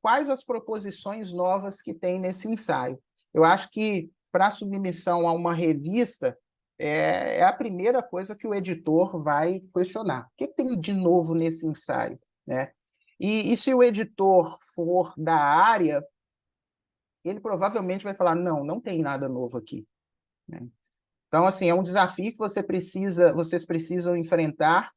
quais as proposições novas que tem nesse ensaio. Eu acho que, para submissão a uma revista, é a primeira coisa que o editor vai questionar. O que tem de novo nesse ensaio, né? E se o editor for da área, ele provavelmente vai falar, não tem nada novo aqui, né? Então, assim, é um desafio que vocês precisam enfrentar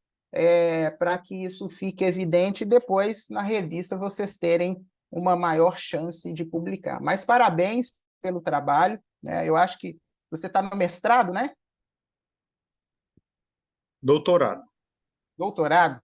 para que isso fique evidente e depois, na revista, vocês terem uma maior chance de publicar. Mas parabéns pelo trabalho, né? Eu acho que você está no mestrado, né? Doutorado. Doutorado?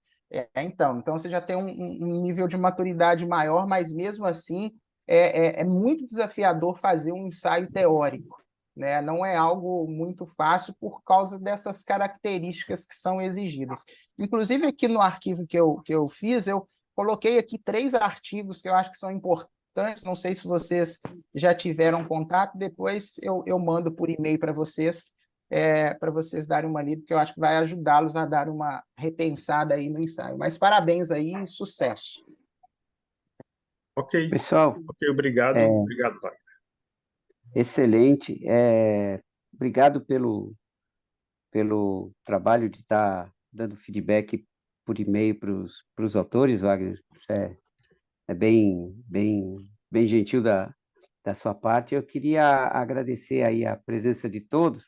Então você já tem um nível de maturidade maior, mas mesmo assim é muito desafiador fazer um ensaio teórico, né? Não é algo muito fácil por causa dessas características que são exigidas. Inclusive, aqui no arquivo que eu fiz, eu coloquei aqui 3 artigos que eu acho que são importantes, não sei se vocês já tiveram contato, depois eu mando por e-mail para vocês darem uma lida, porque eu acho que vai ajudá-los a dar uma repensada aí no ensaio. Mas parabéns aí e sucesso. Ok. Pessoal, Ok, obrigado. Obrigado, Wagner. excelente. Obrigado pelo trabalho de estar dando feedback por e-mail para os autores, Wagner. É bem gentil da sua parte. Eu queria agradecer aí a presença de todos.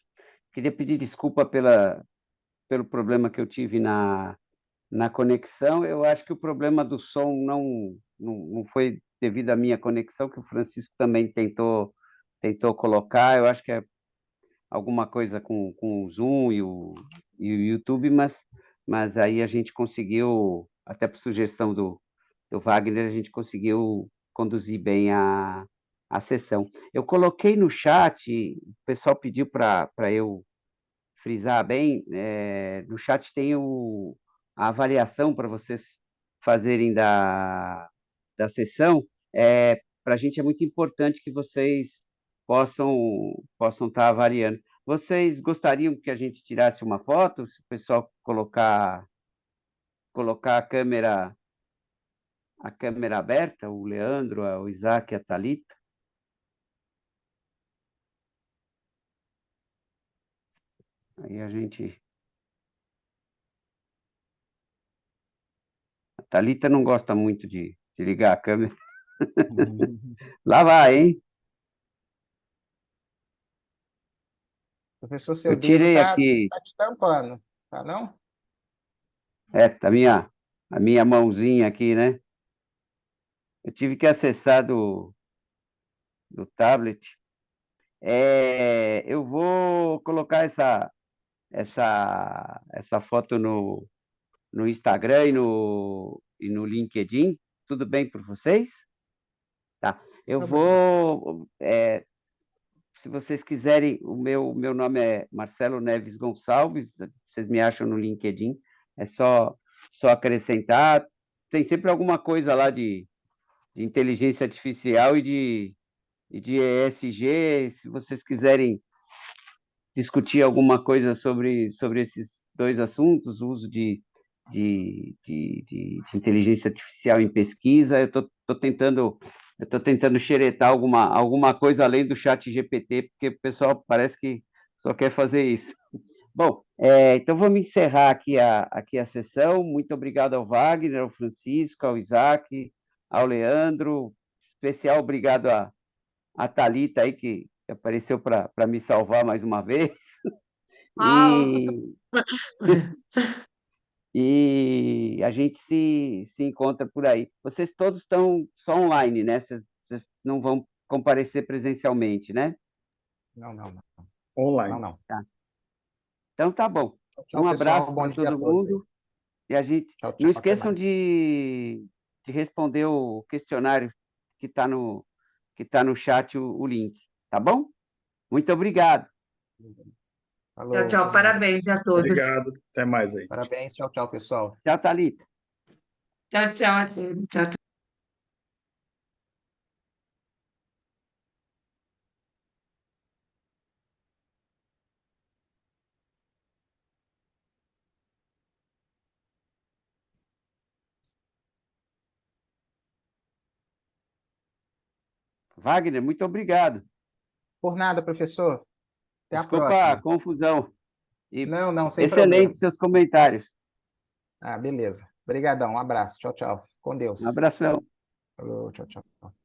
Queria pedir desculpa pelo problema que eu tive na conexão. Eu acho que o problema do som não foi devido à minha conexão, que o Francisco também tentou colocar. Eu acho que é alguma coisa com o Zoom e o YouTube, mas aí a gente conseguiu, até por sugestão do Wagner, a gente conseguiu conduzir bem a sessão. Eu coloquei no chat, o pessoal pediu para eu frisar bem, no chat tem a avaliação para vocês fazerem da sessão. Para a gente é muito importante que vocês possam estar avaliando. Vocês gostariam que a gente tirasse uma foto? Se o pessoal colocar a câmera aberta, o Leandro, o Isaac, a Thalita? Aí a gente... A Thalita não gosta muito de ligar a câmera. Lá vai, hein? Professor, seu Eu dedo tirei está aqui, te tampando, tá não? tá a minha mãozinha aqui, né? Eu tive que acessar do tablet. Eu vou colocar essa foto no Instagram e no LinkedIn. Tudo bem para vocês? Tá. Eu Tá bem. vou... se vocês quiserem, o meu nome é Marcelo Neves Gonçalves, vocês me acham no LinkedIn, é só acrescentar. Tem sempre alguma coisa lá de de inteligência artificial e de ESG. Se vocês quiserem discutir alguma coisa sobre esses dois assuntos, o uso de inteligência artificial em pesquisa, eu tô tentando xeretar alguma coisa além do chat GPT, porque o pessoal parece que só quer fazer isso. Bom, então vamos encerrar aqui a sessão. Muito obrigado ao Wagner, ao Francisco, ao Isaac, ao Leandro. Especial obrigado a Thalita aí, que apareceu para me salvar mais uma vez. Uau! E a gente se encontra por aí. Vocês todos estão só online, né? Vocês não vão comparecer presencialmente, né? Não, não, não. Online. Não, não. Tá. Então tá bom. Tchau, Um pessoal. abraço Bom para dia a todo todos aí. mundo. E a gente Tchau, não tchau. Até esqueçam mais. de responder o questionário que está no chat, o link, tá bom? Muito obrigado. Falou, Tchau, tchau. até mais. Parabéns a todos. Obrigado. Até mais aí. Parabéns. Tchau, tchau, pessoal. Tchau, Thalita. Tchau, tchau a todos. Tchau, tchau. Wagner, muito obrigado. Por nada, professor. Até a Desculpa a próxima. confusão. E Não, não, sem excelente problema. seus comentários. Ah, beleza. Obrigadão. Um abraço. Tchau, tchau. Com Deus. Um abração. Falou, tchau, tchau.